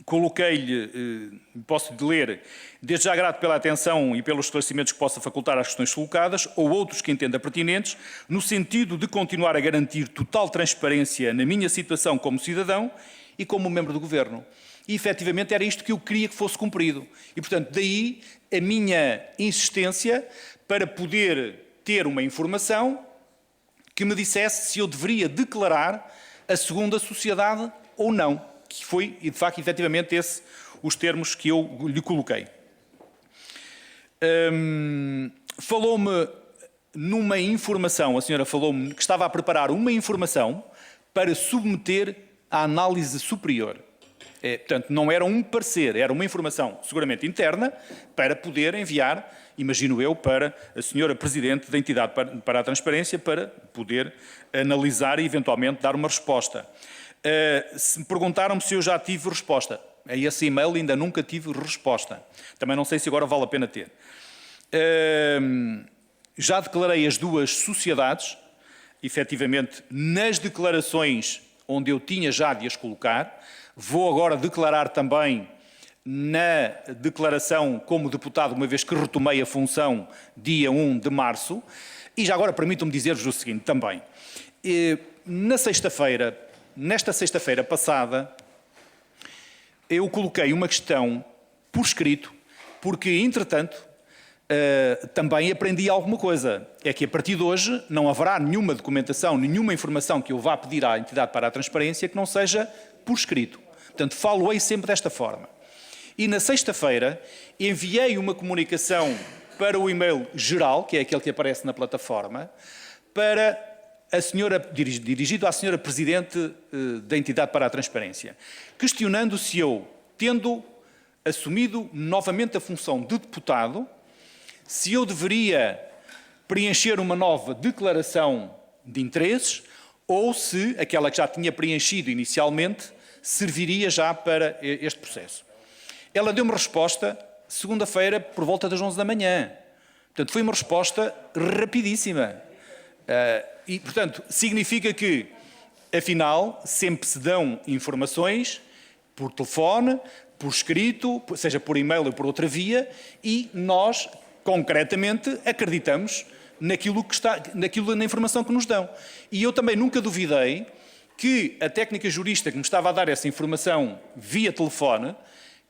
[SPEAKER 3] coloquei-lhe, posso ler, desde já grato pela atenção e pelos esclarecimentos que possa facultar às questões colocadas, ou outros que entenda pertinentes, no sentido de continuar a garantir total transparência na minha situação como cidadão e como membro do Governo. E, efetivamente, era isto que eu queria que fosse cumprido. E, portanto, daí a minha insistência para poder ter uma informação que me dissesse se eu deveria declarar a segunda sociedade ou não, que foi, de facto, efetivamente, os termos que eu lhe coloquei. Falou-me numa informação, a senhora falou-me que estava a preparar uma informação para submeter à análise superior. Portanto, não era um parecer, era uma informação seguramente interna para poder enviar, imagino eu, para a senhora Presidente da Entidade para a Transparência, para poder analisar e, eventualmente, dar uma resposta. Perguntaram-me se eu já tive resposta. A esse e-mail ainda nunca tive resposta. Também não sei se agora vale a pena ter. Já declarei as 2 sociedades, efetivamente, nas declarações onde eu tinha já de as colocar. Vou agora declarar também na declaração como deputado, uma vez que retomei a função dia 1 de março. E já agora permitam-me dizer-vos o seguinte também. Nesta sexta-feira passada, eu coloquei uma questão por escrito, porque, entretanto, também aprendi alguma coisa. É que, a partir de hoje, não haverá nenhuma documentação, nenhuma informação que eu vá pedir à Entidade para a Transparência que não seja por escrito. Portanto, falo-ei sempre desta forma. E, na sexta-feira, enviei uma comunicação para o e-mail geral, que é aquele que aparece na plataforma, para a senhora, dirigido à senhora Presidente da Entidade para a Transparência, questionando se eu, tendo assumido novamente a função de deputado, se eu deveria preencher uma nova declaração de interesses ou se aquela que já tinha preenchido inicialmente serviria já para este processo. Ela deu-me resposta segunda-feira por volta das 11 da manhã. Portanto, foi uma resposta rapidíssima. E, portanto, significa que, afinal, sempre se dão informações por telefone, por escrito, seja por e-mail ou por outra via, e nós, concretamente, acreditamos na informação que nos dão. E eu também nunca duvidei que a técnica jurista que me estava a dar essa informação via telefone,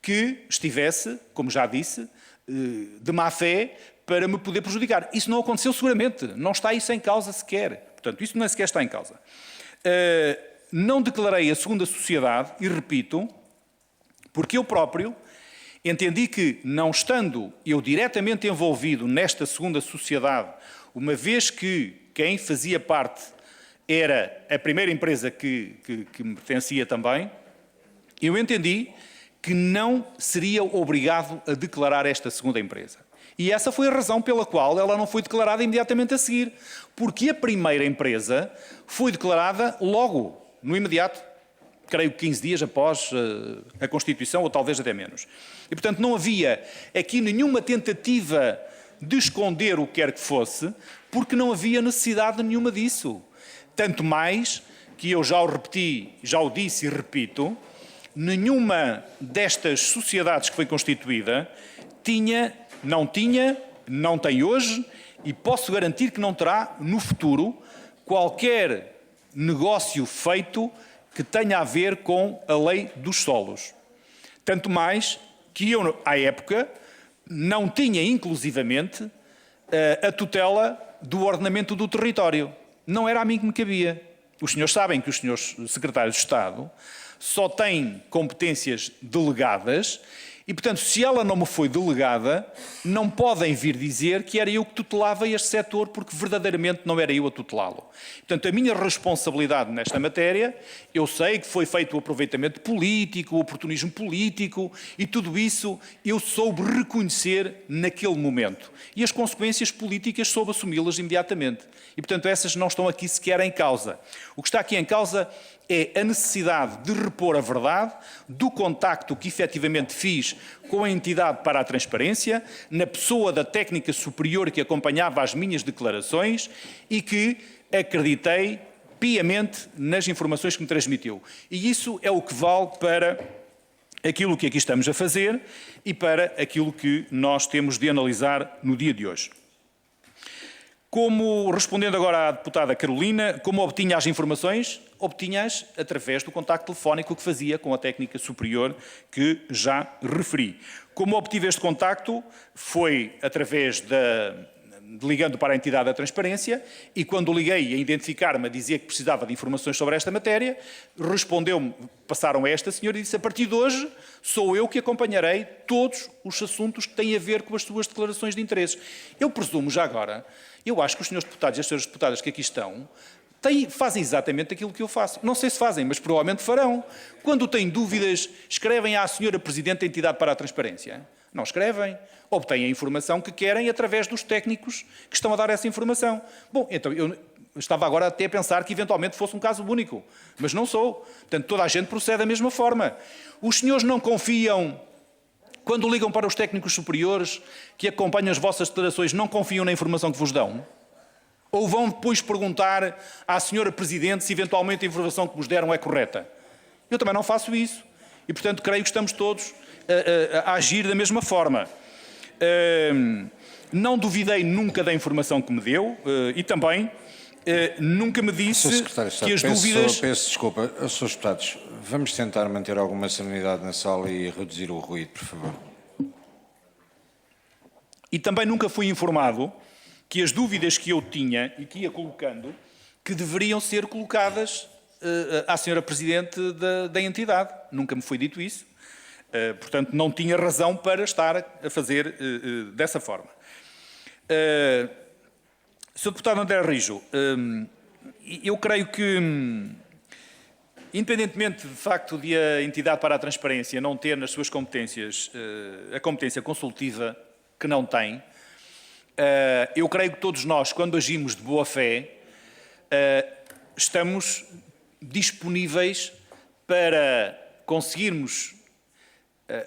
[SPEAKER 3] que estivesse, como já disse, de má fé para me poder prejudicar. Isso não aconteceu seguramente, não está isso em causa sequer. Portanto, isso nem sequer está em causa. Não declarei a segunda sociedade, e repito, porque eu próprio entendi que, não estando eu diretamente envolvido nesta segunda sociedade, uma vez que quem fazia parte era a primeira empresa que me pertencia também, eu entendi que não seria obrigado a declarar esta segunda empresa. E essa foi a razão pela qual ela não foi declarada imediatamente a seguir. Porque a primeira empresa foi declarada logo, no imediato, creio 15 dias após a Constituição, ou talvez até menos. E, portanto, não havia aqui nenhuma tentativa de esconder o que quer que fosse, porque não havia necessidade nenhuma disso. Tanto mais que eu já o repeti, já o disse e repito, nenhuma destas sociedades que foi constituída não tem hoje e posso garantir que não terá no futuro qualquer negócio feito que tenha a ver com a lei dos solos. Tanto mais que eu, à época, não tinha inclusivamente a tutela do ordenamento do território. Não era a mim que me cabia. Os senhores sabem que os senhores secretários de Estado só têm competências delegadas e, portanto, se ela não me foi delegada, não podem vir dizer que era eu que tutelava este setor, porque verdadeiramente não era eu a tutelá-lo. Portanto, a minha responsabilidade nesta matéria, eu sei que foi feito o aproveitamento político, o oportunismo político, e tudo isso eu soube reconhecer naquele momento. E as consequências políticas soube assumi-las imediatamente. E, portanto, essas não estão aqui sequer em causa. O que está aqui em causa é a necessidade de repor a verdade do contacto que efetivamente fiz com a entidade para a transparência, na pessoa da técnica superior que acompanhava as minhas declarações e que acreditei piamente nas informações que me transmitiu. E isso é o que vale para aquilo que aqui estamos a fazer e para aquilo que nós temos de analisar no dia de hoje. Respondendo agora à deputada Carolina, como obtinha as informações? Obtinha-as através do contacto telefónico que fazia com a técnica superior que já referi. Como obtive este contacto? Foi através ligando para a entidade da transparência e quando liguei a identificar-me a dizer que precisava de informações sobre esta matéria, respondeu-me, passaram a esta senhora e disse: a partir de hoje sou eu que acompanharei todos os assuntos que têm a ver com as suas declarações de interesses. Eu presumo já agora, eu acho que os senhores deputados e as senhoras deputadas que aqui estão fazem exatamente aquilo que eu faço. Não sei se fazem, mas provavelmente farão. Quando têm dúvidas, escrevem à senhora Presidente da Entidade para a Transparência. Não escrevem. Obtêm a informação que querem através dos técnicos que estão a dar essa informação. Bom, então eu estava agora até a pensar que eventualmente fosse um caso único, mas não sou. Portanto, toda a gente procede da mesma forma. Os senhores não confiam, quando ligam para os técnicos superiores que acompanham as vossas declarações, não confiam na informação que vos dão? Ou vão depois perguntar à senhora Presidente se eventualmente a informação que vos deram é correta? Eu também não faço isso. E, portanto, creio que estamos todos a agir da mesma forma. Não duvidei nunca da informação que me deu e também nunca me disse que as dúvidas...
[SPEAKER 1] Peço desculpa, Srs. Deputados, vamos tentar manter alguma serenidade na sala e reduzir o ruído, por favor.
[SPEAKER 3] E também nunca fui informado que as dúvidas que eu tinha e que ia colocando, que deveriam ser colocadas à senhora Presidente da entidade. Nunca me foi dito isso. Portanto, não tinha razão para estar a fazer dessa forma. Sr. Deputado André Rijo, eu creio que, independentemente de facto de a entidade para a transparência não ter nas suas competências a competência consultiva que não tem, eu creio que todos nós, quando agimos de boa fé, estamos disponíveis para conseguirmos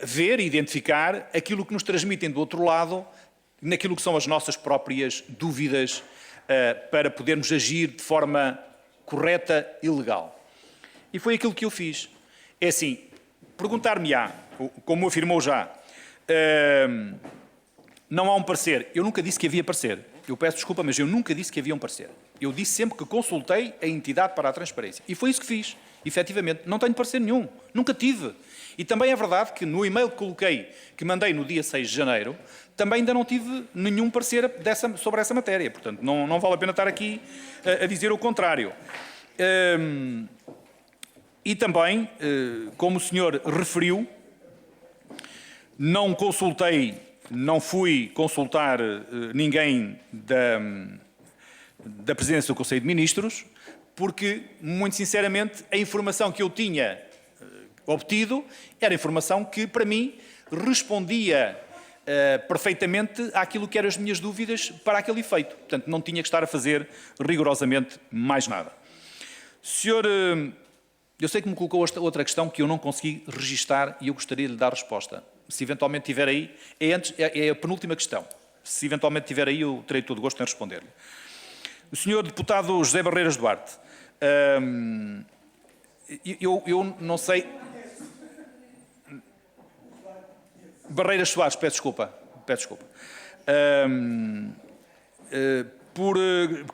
[SPEAKER 3] ver e identificar aquilo que nos transmitem do outro lado, naquilo que são as nossas próprias dúvidas, para podermos agir de forma correta e legal. E foi aquilo que eu fiz. É assim, perguntar-me-á, como afirmou já, não há um parecer. Eu nunca disse que havia parecer. Eu peço desculpa, mas eu nunca disse que havia um parecer. Eu disse sempre que consultei a entidade para a transparência. E foi isso que fiz. Efetivamente, não tenho parecer nenhum. Nunca tive. E também é verdade que no e-mail que mandei no dia 6 de janeiro, também ainda não tive nenhum parecer sobre essa matéria. Portanto, não vale a pena estar aqui a dizer o contrário. E também, como o senhor referiu, não fui consultar ninguém da presidência do Conselho de Ministros, porque, muito sinceramente, a informação que eu tinha obtido era informação que, para mim, respondia perfeitamente àquilo que eram as minhas dúvidas para aquele efeito. Portanto, não tinha que estar a fazer rigorosamente mais nada. Senhor, eu sei que me colocou outra questão que eu não consegui registar e eu gostaria de lhe dar resposta. Se eventualmente tiver aí, é a penúltima questão. Se eventualmente tiver aí, eu terei todo o gosto em responder-lhe. O senhor deputado José Barreiras Duarte, eu não sei... Barreiras Soares, peço desculpa.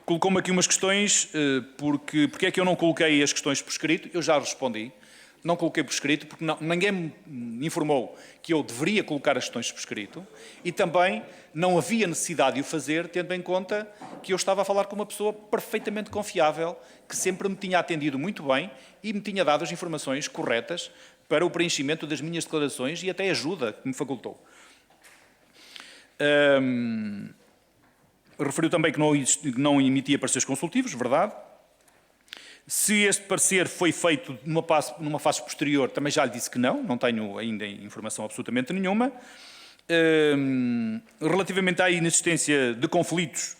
[SPEAKER 3] Colocou-me aqui umas questões, porque é que eu não coloquei as questões por escrito? Eu já respondi. Não coloquei por escrito porque ninguém me informou que eu deveria colocar as questões por escrito e também não havia necessidade de o fazer, tendo em conta que eu estava a falar com uma pessoa perfeitamente confiável, que sempre me tinha atendido muito bem e me tinha dado as informações corretas para o preenchimento das minhas declarações e até ajuda que me facultou. Referiu também que não emitia pareceres consultivos, verdade. Se este parecer foi feito numa fase posterior, também já lhe disse que não tenho ainda informação absolutamente nenhuma. Relativamente à inexistência de conflitos,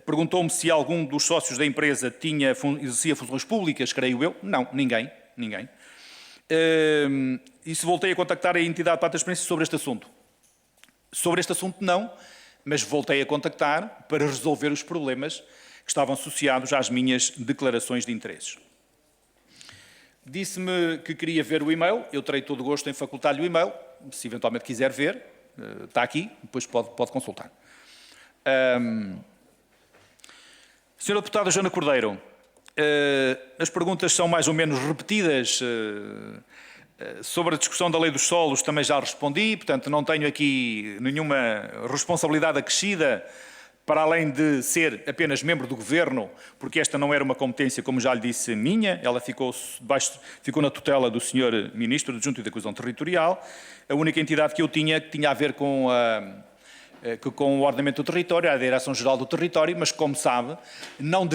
[SPEAKER 3] perguntou-me se algum dos sócios da empresa exercia funções públicas, creio eu. Não, ninguém. E se voltei a contactar a entidade para a transparência sobre este assunto? Sobre este assunto não, mas voltei a contactar para resolver os problemas que estavam associados às minhas declarações de interesses. Disse-me que queria ver o e-mail, eu terei todo o gosto em facultar-lhe o e-mail, se eventualmente quiser ver, está aqui, depois pode consultar. Senhora Deputada Joana Cordeiro, as perguntas são mais ou menos repetidas. Sobre a discussão da lei dos solos também já respondi, portanto não tenho aqui nenhuma responsabilidade acrescida para além de ser apenas membro do Governo, porque esta não era uma competência, como já lhe disse, minha, ela ficou na tutela do Sr. Ministro Adjunto e da Coesão Territorial. A única entidade que eu tinha, que tinha a ver com o ordenamento do território, a Direção-Geral do Território, mas, como sabe, não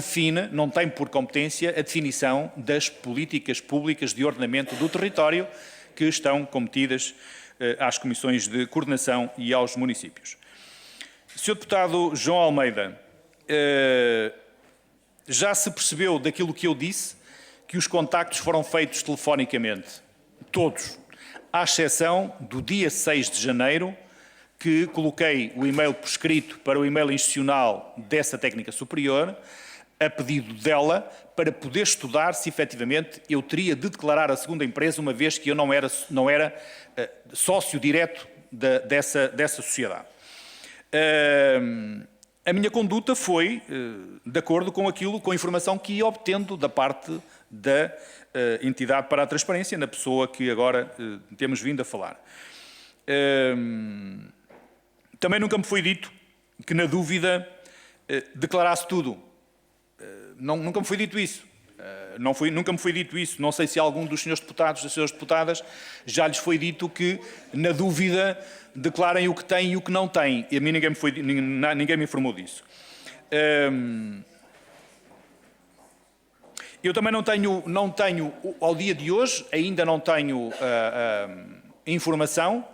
[SPEAKER 3] tem por competência a definição das políticas públicas de ordenamento do território que estão cometidas às comissões de coordenação e aos municípios. Sr. Deputado João Almeida, já se percebeu daquilo que eu disse, que os contactos foram feitos telefonicamente, todos, à exceção do dia 6 de janeiro, que coloquei o e-mail por escrito para o e-mail institucional dessa técnica superior, a pedido dela, para poder estudar se efetivamente eu teria de declarar a segunda empresa, uma vez que eu não era sócio direto dessa sociedade. A minha conduta foi de acordo com a informação que ia obtendo da parte da entidade para a transparência, na pessoa que agora temos vindo a falar. Também nunca me foi dito que, na dúvida, declarasse tudo. Nunca me foi dito isso. Nunca me foi dito isso. Não sei se algum dos senhores deputados, das senhoras deputadas, já lhes foi dito que, na dúvida, declarem o que têm e o que não têm. E a mim ninguém me informou disso. Eu também não tenho, ao dia de hoje, ainda não tenho informação,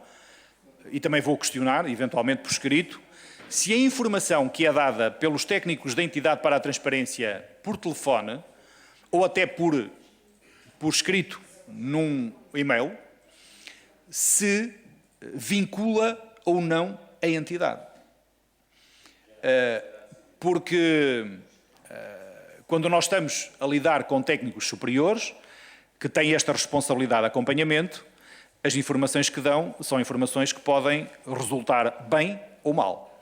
[SPEAKER 3] e também vou questionar, eventualmente por escrito, se a informação que é dada pelos técnicos da entidade para a transparência por telefone, ou até por escrito num e-mail, se vincula ou não a entidade. Porque quando nós estamos a lidar com técnicos superiores, que têm esta responsabilidade de acompanhamento, as informações que dão são informações que podem resultar bem ou mal.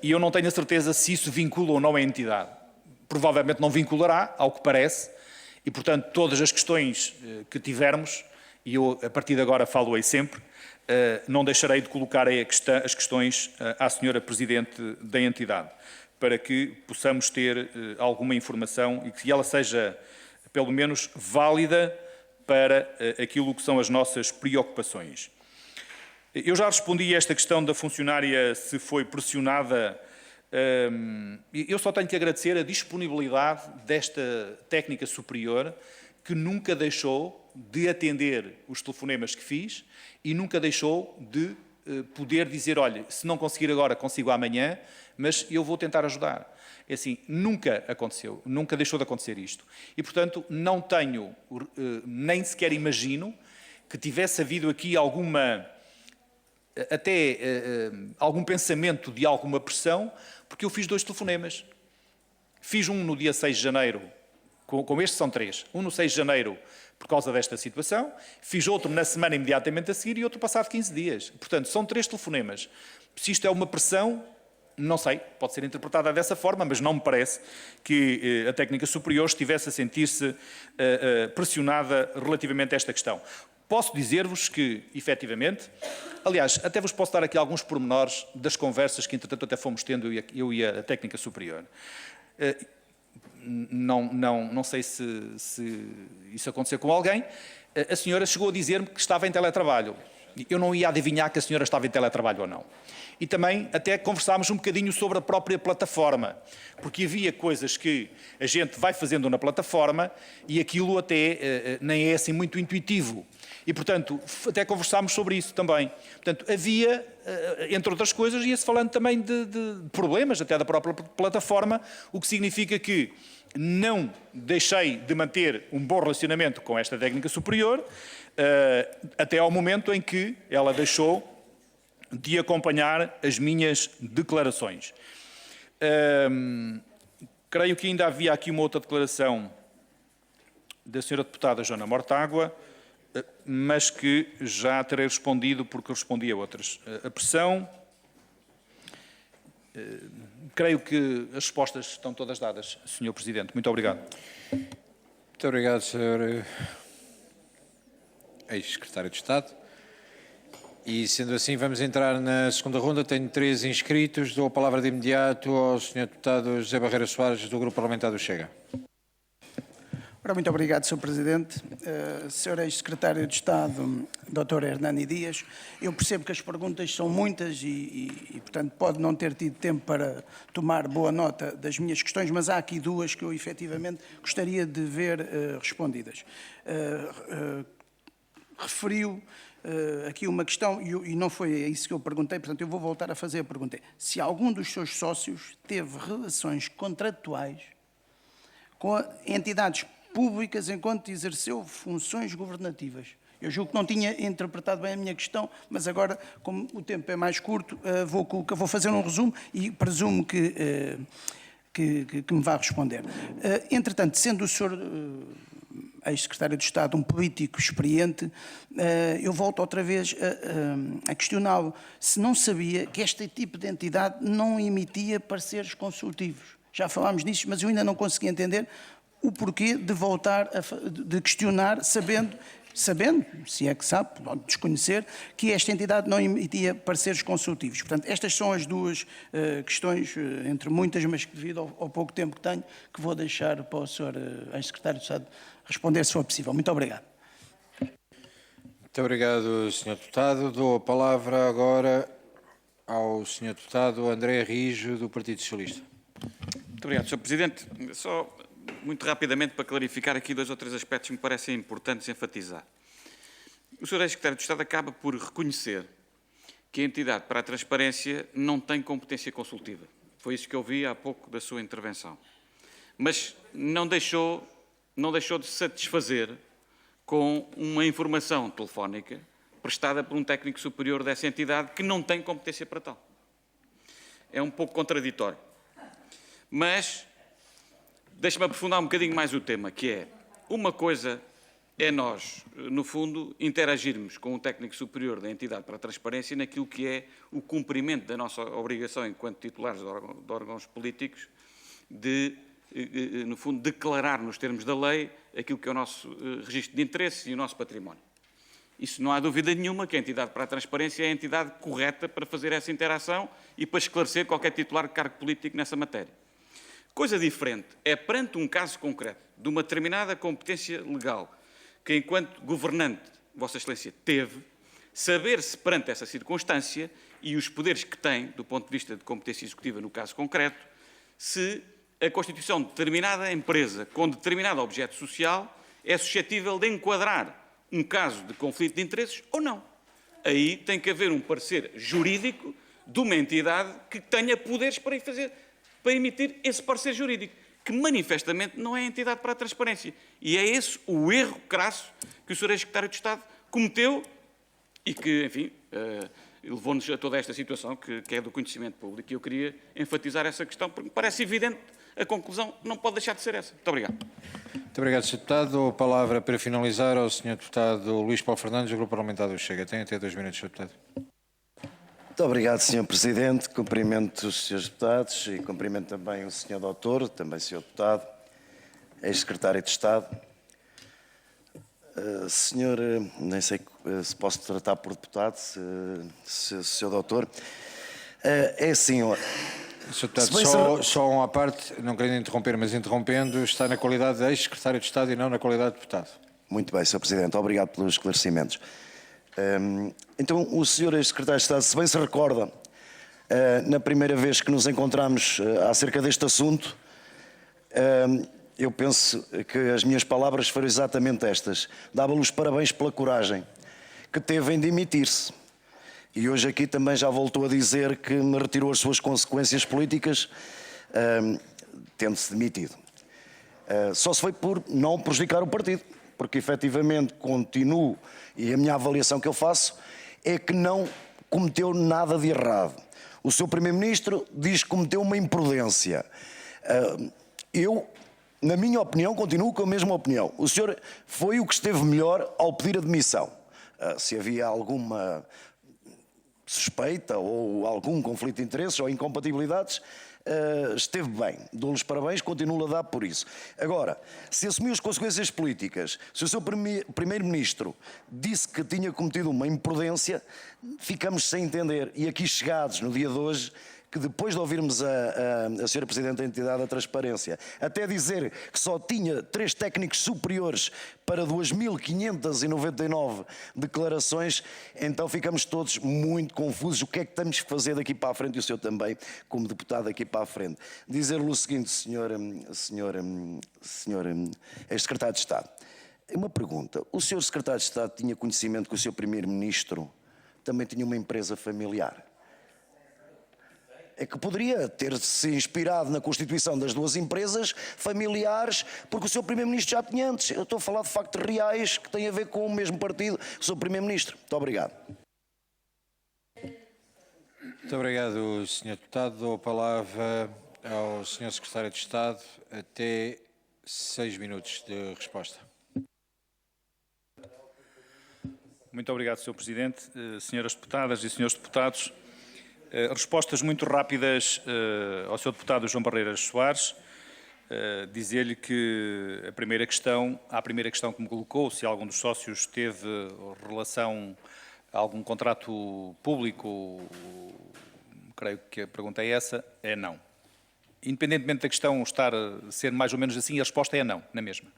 [SPEAKER 3] E eu não tenho a certeza se isso vincula ou não a entidade. Provavelmente não vinculará, ao que parece, E, portanto, todas as questões que tivermos, e eu a partir de agora falo-ei sempre, não deixarei de colocar as questões à senhora Presidente da entidade, para que possamos ter alguma informação e que ela seja, pelo menos, válida para aquilo que são as nossas preocupações. Eu já respondi a esta questão da funcionária se foi pressionada. Eu só tenho que agradecer a disponibilidade desta técnica superior, que nunca deixou de atender os telefonemas que fiz e nunca deixou de poder dizer, olha, se não conseguir agora, consigo amanhã, mas eu vou tentar ajudar. É assim, nunca aconteceu, nunca deixou de acontecer isto. E, portanto, não tenho, nem sequer imagino, que tivesse havido aqui alguma, até algum pensamento de alguma pressão, porque eu fiz 2 telefonemas. Fiz um no dia 6 de janeiro, como estes são 3, um no 6 de janeiro por causa desta situação, fiz outro na semana imediatamente a seguir e outro passado 15 dias. Portanto, são 3 telefonemas. Se isto é uma pressão, não sei, pode ser interpretada dessa forma, mas não me parece que a técnica superior estivesse a sentir-se pressionada relativamente a esta questão. Posso dizer-vos que, efetivamente, aliás, até vos posso dar aqui alguns pormenores das conversas que, entretanto, até fomos tendo eu e a técnica superior. Não sei se isso aconteceu com alguém. A senhora chegou a dizer-me que estava em teletrabalho. Eu não ia adivinhar que a senhora estava em teletrabalho ou não. E também até conversámos um bocadinho sobre a própria plataforma, porque havia coisas que a gente vai fazendo na plataforma e aquilo até nem é assim muito intuitivo. E, portanto, até conversámos sobre isso também. Portanto, havia, entre outras coisas, ia-se falando também de problemas até da própria plataforma, o que significa que não deixei de manter um bom relacionamento com esta técnica superior, até ao momento em que ela deixou de acompanhar as minhas declarações. Creio que ainda havia aqui uma outra declaração da senhora deputada Joana Mortágua, mas que já terei respondido porque respondi a outras. A pressão, creio que as respostas estão todas dadas, Sr. Presidente. Muito obrigado.
[SPEAKER 1] Muito obrigado, Sr. Ex-Secretário de Estado. E, sendo assim, vamos entrar na segunda ronda. Tenho 3 inscritos. Dou a palavra de imediato ao Sr. Deputado José Barreira Soares, do Grupo Parlamentar do Chega.
[SPEAKER 7] Ora, muito obrigado, Sr. Presidente. Sr. Ex-Secretário de Estado, Dr. Hernani Dias, eu percebo que as perguntas são muitas e, portanto, pode não ter tido tempo para tomar boa nota das minhas questões, mas há aqui 2 que eu, efetivamente, gostaria de ver respondidas. Referiu aqui uma questão, e não foi isso que eu perguntei, portanto, eu vou voltar a fazer a pergunta. Se algum dos seus sócios teve relações contratuais com entidades públicas enquanto exerceu funções governativas. Eu julgo que não tinha interpretado bem a minha questão, mas agora, como o tempo é mais curto, vou fazer um resumo e presumo que me vai responder. Entretanto, sendo o senhor ex-secretário de Estado um político experiente, eu volto outra vez a questioná-lo se não sabia que este tipo de entidade não emitia pareceres consultivos. Já falámos disso, mas eu ainda não consegui entender o porquê de voltar de questionar, sabendo, se é que sabe, pode desconhecer, que esta entidade não emitia pareceres consultivos. Portanto, estas são as 2 questões, entre muitas, mas que devido ao pouco tempo que tenho, que vou deixar para o Sr. Ex-Secretário de Estado responder, se for possível. Muito obrigado.
[SPEAKER 1] Muito obrigado, Sr. Deputado. Dou a palavra agora ao Sr. Deputado André Rijo, do Partido Socialista.
[SPEAKER 6] Muito obrigado, Sr. Presidente. Só muito rapidamente para clarificar aqui 2 ou 3 aspectos que me parecem importantes enfatizar. O Sr. Ex-Secretário de Estado acaba por reconhecer que a entidade para a transparência não tem competência consultiva. Foi isso que eu vi há pouco da sua intervenção. Mas não deixou de se satisfazer com uma informação telefónica prestada por um técnico superior dessa entidade que não tem competência para tal. É um pouco contraditório. Mas deixe-me aprofundar um bocadinho mais o tema, que é, uma coisa é nós, no fundo, interagirmos com o técnico superior da entidade para a transparência naquilo que é o cumprimento da nossa obrigação, enquanto titulares de órgãos políticos, de no fundo, declarar nos termos da lei aquilo que é o nosso registro de interesses e o nosso património. Isso não há dúvida nenhuma que a entidade para a transparência é a entidade correta para fazer essa interação e para esclarecer qualquer titular de cargo político nessa matéria. Coisa diferente é, perante um caso concreto de uma determinada competência legal que, enquanto governante, Vossa Excelência teve, saber-se perante essa circunstância e os poderes que tem, do ponto de vista de competência executiva no caso concreto, se a constituição de determinada empresa com determinado objeto social é suscetível de enquadrar um caso de conflito de interesses ou não. Aí tem que haver um parecer jurídico de uma entidade que tenha poderes para emitir esse parecer jurídico, que manifestamente não é a entidade para a transparência. E é esse o erro crasso que o Sr. Ex-Secretário de Estado cometeu e que, enfim, levou-nos a toda esta situação que é do conhecimento público. E eu queria enfatizar essa questão, porque me parece evidente a conclusão não pode deixar de ser essa. Muito obrigado.
[SPEAKER 1] Muito obrigado, Sr. Deputado. Dou a palavra para finalizar ao Sr. Deputado Luís Paulo Fernandes, do Grupo Parlamentar do Chega. Tem até 2 minutos, Sr. Deputado.
[SPEAKER 10] Muito obrigado, Sr. Presidente. Cumprimento os Srs. Deputados e cumprimento também o Sr. Doutor, também Sr. Deputado, Ex-Secretário de Estado. Senhor, nem sei se posso tratar por deputado, Sr. Doutor. É assim,
[SPEAKER 1] Sr. Deputado, só uma parte, não querendo interromper, mas interrompendo, está na qualidade de Ex-Secretário de Estado e não na qualidade de Deputado.
[SPEAKER 10] Muito bem, Sr. Presidente. Obrigado pelos esclarecimentos. Então, o Sr. Ex-Secretário de Estado, se bem se recorda, na primeira vez que nos encontramos acerca deste assunto, eu penso que as minhas palavras foram exatamente estas. Dava-lhe os parabéns pela coragem que teve em demitir-se. E hoje aqui também já voltou a dizer que me retirou as suas consequências políticas, tendo-se demitido. Só se foi por não prejudicar o partido, porque efetivamente continuo, e a minha avaliação que eu faço é que não cometeu nada de errado. O seu Primeiro-Ministro diz que cometeu uma imprudência. Eu, na minha opinião, continuo com a mesma opinião. O senhor foi o que esteve melhor ao pedir a demissão. Se havia alguma suspeita ou algum conflito de interesses ou incompatibilidades, esteve bem. Dou-lhes parabéns, continuo a dar por isso. Agora, se assumiu as consequências políticas, se o seu Primeiro-Ministro disse que tinha cometido uma imprudência, ficamos sem entender. E aqui chegados, no dia de hoje, que depois de ouvirmos a Sra. Presidente da Entidade da Transparência até dizer que só tinha 3 técnicos superiores para 2.599 declarações, então ficamos todos muito confusos. O que é que temos que fazer daqui para a frente, e o senhor também, como deputado, daqui para a frente? Dizer-lhe o seguinte, senhor Ex-Secretário de Estado. Uma pergunta. O senhor Secretário de Estado tinha conhecimento que o seu Primeiro-Ministro também tinha uma empresa familiar? É que poderia ter-se inspirado na constituição das 2 empresas familiares, porque o seu Primeiro-Ministro já tinha antes. Eu estou a falar de factos reais que têm a ver com o mesmo partido que o seu Primeiro-Ministro. Muito obrigado.
[SPEAKER 1] Muito obrigado, Sr. Deputado. Dou a palavra ao Sr. Secretário de Estado. Até 6 minutos de resposta.
[SPEAKER 3] Muito obrigado, Sr. Presidente. Senhoras deputadas e senhores deputados, respostas muito rápidas ao Sr. Deputado João Barreiras Soares. Dizer-lhe que a primeira questão que me colocou, se algum dos sócios teve relação a algum contrato público, creio que a pergunta é essa, é não. Independentemente da questão ser mais ou menos assim, a resposta é não, na mesma.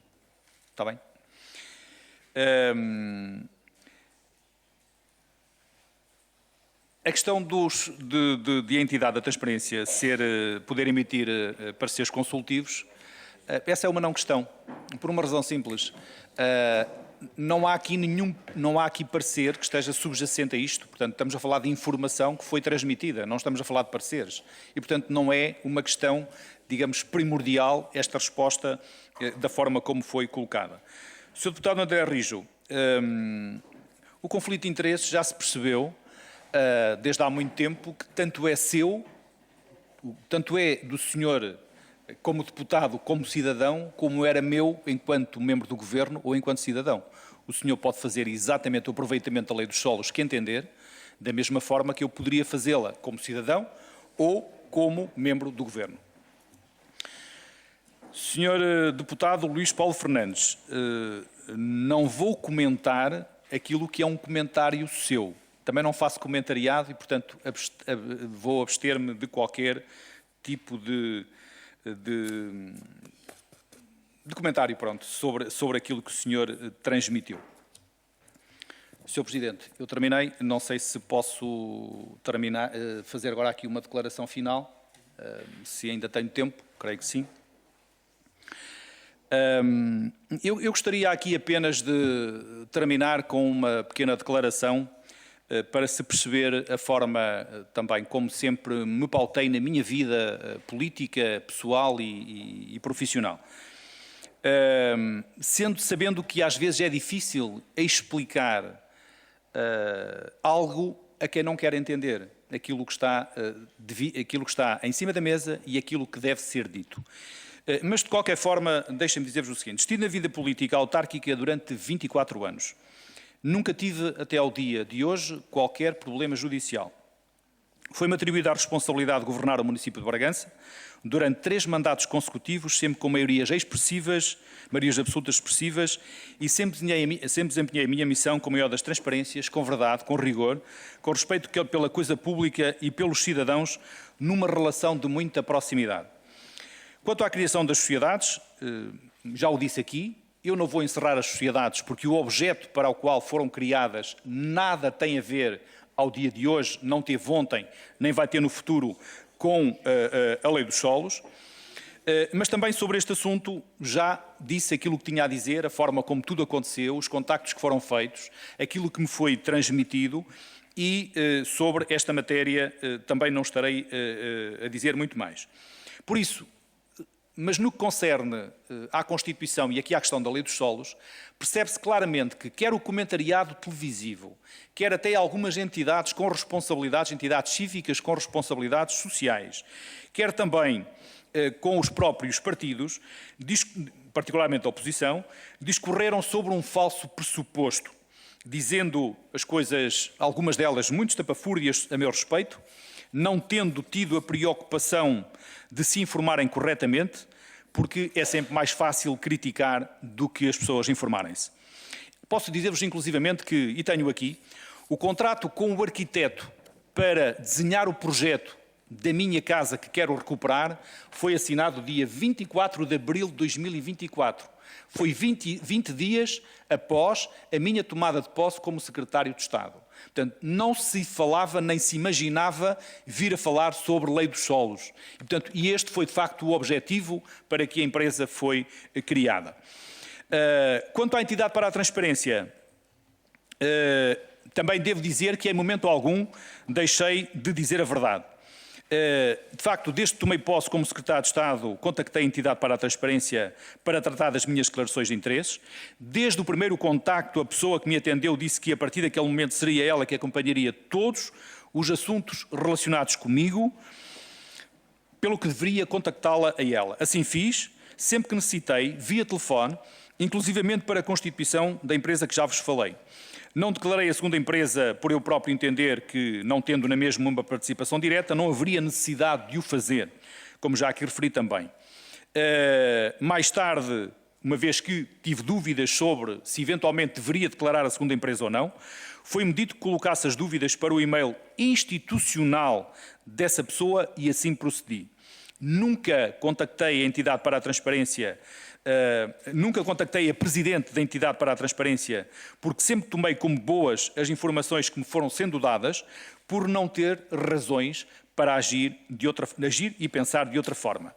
[SPEAKER 3] Está bem? A questão de a entidade da transparência poder emitir pareceres consultivos, essa é uma não questão, por uma razão simples. Não há aqui parecer que esteja subjacente a isto, portanto, estamos a falar de informação que foi transmitida, não estamos a falar de pareceres. E, portanto, não é uma questão, digamos, primordial esta resposta da forma como foi colocada. Sr. Deputado André Rijo, o conflito de interesses já se percebeu desde há muito tempo que tanto é do senhor como deputado, como cidadão, como era meu enquanto membro do Governo ou enquanto cidadão. O senhor pode fazer exatamente o aproveitamento da lei dos solos que entender, da mesma forma que eu poderia fazê-la como cidadão ou como membro do Governo. Senhor deputado Luís Paulo Fernandes, não vou comentar aquilo que é um comentário seu. Também não faço comentariado e, portanto, vou abster-me de qualquer tipo de comentário, pronto, sobre aquilo que o senhor transmitiu. Sr. Presidente, eu terminei. Não sei se posso fazer agora aqui uma declaração final, se ainda tenho tempo, creio que sim. Eu gostaria aqui apenas de terminar com uma pequena declaração para se perceber a forma também como sempre me pautei na minha vida política, pessoal e profissional. Sabendo que às vezes é difícil explicar algo a quem não quer entender aquilo que está em cima da mesa e aquilo que deve ser dito. Mas, de qualquer forma, deixem-me dizer-vos o seguinte. Estive na vida política autárquica durante 24 anos. Nunca tive, até ao dia de hoje, qualquer problema judicial. Foi-me atribuída a responsabilidade de governar o município de Bragança durante 3 mandatos consecutivos, sempre com maiorias expressivas, maiorias absolutas expressivas, e sempre desempenhei a minha missão com a maior das transparências, com verdade, com rigor, com respeito pela coisa pública e pelos cidadãos, numa relação de muita proximidade. Quanto à criação das sociedades, já o disse aqui, eu não vou encerrar as sociedades porque o objeto para o qual foram criadas nada tem a ver ao dia de hoje, não teve ontem, nem vai ter no futuro com a lei dos solos. Mas também sobre este assunto já disse aquilo que tinha a dizer, a forma como tudo aconteceu, os contactos que foram feitos, aquilo que me foi transmitido e sobre esta matéria também não estarei a dizer muito mais. Por isso, mas no que concerne à Constituição e aqui à questão da lei dos solos, percebe-se claramente que quer o comentariado televisivo, quer até algumas entidades com responsabilidades, entidades cívicas com responsabilidades sociais, quer também com os próprios partidos, particularmente a oposição, discorreram sobre um falso pressuposto, dizendo as coisas, algumas delas muito estapafúrdias a meu respeito, não tendo tido a preocupação de se informarem corretamente, porque é sempre mais fácil criticar do que as pessoas informarem-se. Posso dizer-vos inclusivamente que, e tenho aqui, o contrato com o arquiteto para desenhar o projeto da minha casa que quero recuperar foi assinado dia 24 de abril de 2024. Foi 20 dias após a minha tomada de posse como secretário de Estado. Portanto, não se falava nem se imaginava vir a falar sobre lei dos solos. E este foi, de facto, o objetivo para que a empresa foi criada. Quanto à entidade para a transparência, também devo dizer que, em momento algum, deixei de dizer a verdade. De facto, desde que tomei posse como secretário de Estado, contactei a entidade para a transparência para tratar das minhas declarações de interesses. Desde o primeiro contacto, a pessoa que me atendeu disse que a partir daquele momento seria ela que acompanharia todos os assuntos relacionados comigo, pelo que deveria contactá-la a ela. Assim fiz, sempre que necessitei, via telefone, inclusivamente para a constituição da empresa que já vos falei. Não declarei a segunda empresa por eu próprio entender que, não tendo na mesma uma participação direta, não haveria necessidade de o fazer, como já aqui referi também. Mais tarde, uma vez que tive dúvidas sobre se eventualmente deveria declarar a segunda empresa ou não, foi-me dito que colocasse as dúvidas para o e-mail institucional dessa pessoa e assim procedi. Nunca contactei a entidade para a transparência, nunca contactei a Presidente da entidade para a transparência, porque sempre tomei como boas as informações que me foram sendo dadas, por não ter razões para agir e pensar de outra forma.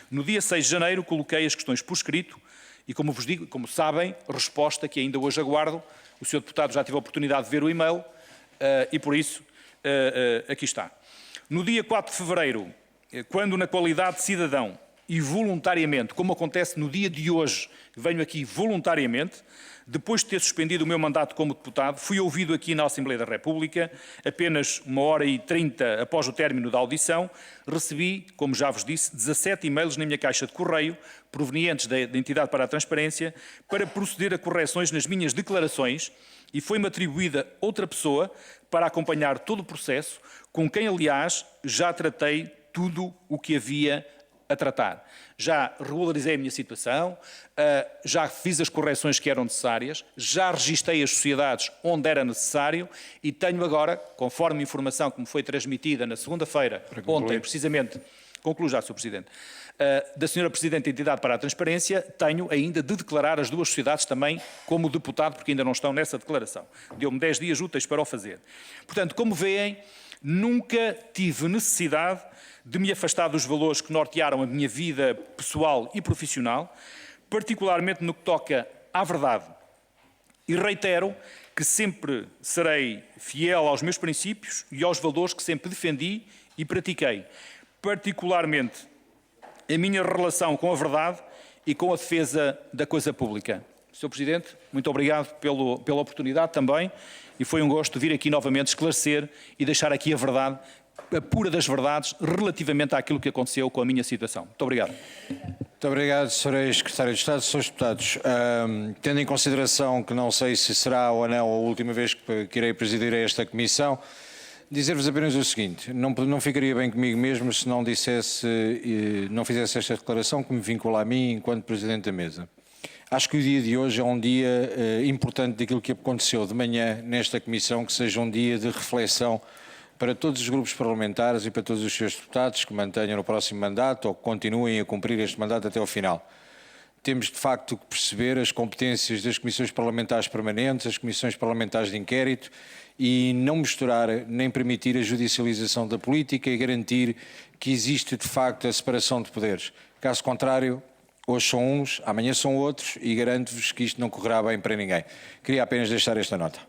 [SPEAKER 3] No dia 6 de janeiro coloquei as questões por escrito e, como vos digo, como sabem, resposta que ainda hoje aguardo. O Sr. Deputado já teve a oportunidade de ver o e-mail e, por isso, aqui está. No dia 4 de fevereiro, quando na qualidade de cidadão e voluntariamente, como acontece no dia de hoje, venho aqui voluntariamente, depois de ter suspendido o meu mandato como deputado, fui ouvido aqui na Assembleia da República, apenas 1h30 após o término da audição, recebi, como já vos disse, 17 e-mails na minha caixa de correio, provenientes da entidade para a transparência, para proceder a correções nas minhas declarações, e foi-me atribuída outra pessoa para acompanhar todo o processo, com quem, aliás, já tratei tudo o que havia a tratar. Já regularizei a minha situação, já fiz as correções que eram necessárias, já registrei as sociedades onde era necessário e tenho agora, conforme a informação que me foi transmitida na segunda-feira, ontem, precisamente, concluo já, Sr. Presidente, da Sra. Presidente da Entidade para a Transparência, tenho ainda de declarar as duas sociedades também como deputado, porque ainda não estão nessa declaração. Deu-me 10 dias úteis para o fazer. Portanto, como veem, nunca tive necessidade de me afastar dos valores que nortearam a minha vida pessoal e profissional, particularmente no que toca à verdade. E reitero que sempre serei fiel aos meus princípios e aos valores que sempre defendi e pratiquei, particularmente a minha relação com a verdade e com a defesa da coisa pública. Sr. Presidente, muito obrigado pela oportunidade também e foi um gosto vir aqui novamente esclarecer e deixar aqui a verdade, a pura das verdades, relativamente àquilo que aconteceu com a minha situação. Muito obrigado.
[SPEAKER 1] Muito obrigado, Sr. Secretário de Estado. Srs. Deputados, tendo em consideração que não sei se será ou não a última vez que irei presidir esta comissão, dizer-vos apenas o seguinte: não ficaria bem comigo mesmo se não fizesse esta declaração que me vincula a mim enquanto Presidente da Mesa. Acho que o dia de hoje é um dia importante daquilo que aconteceu de manhã nesta comissão, que seja um dia de reflexão para todos os grupos parlamentares e para todos os seus deputados que mantenham no próximo mandato ou que continuem a cumprir este mandato até ao final. Temos, de facto, que perceber as competências das comissões parlamentares permanentes, as comissões parlamentares de inquérito e não misturar nem permitir a judicialização da política e garantir que existe, de facto, a separação de poderes. Caso contrário, hoje são uns, amanhã são outros e garanto-vos que isto não correrá bem para ninguém. Queria apenas deixar esta nota.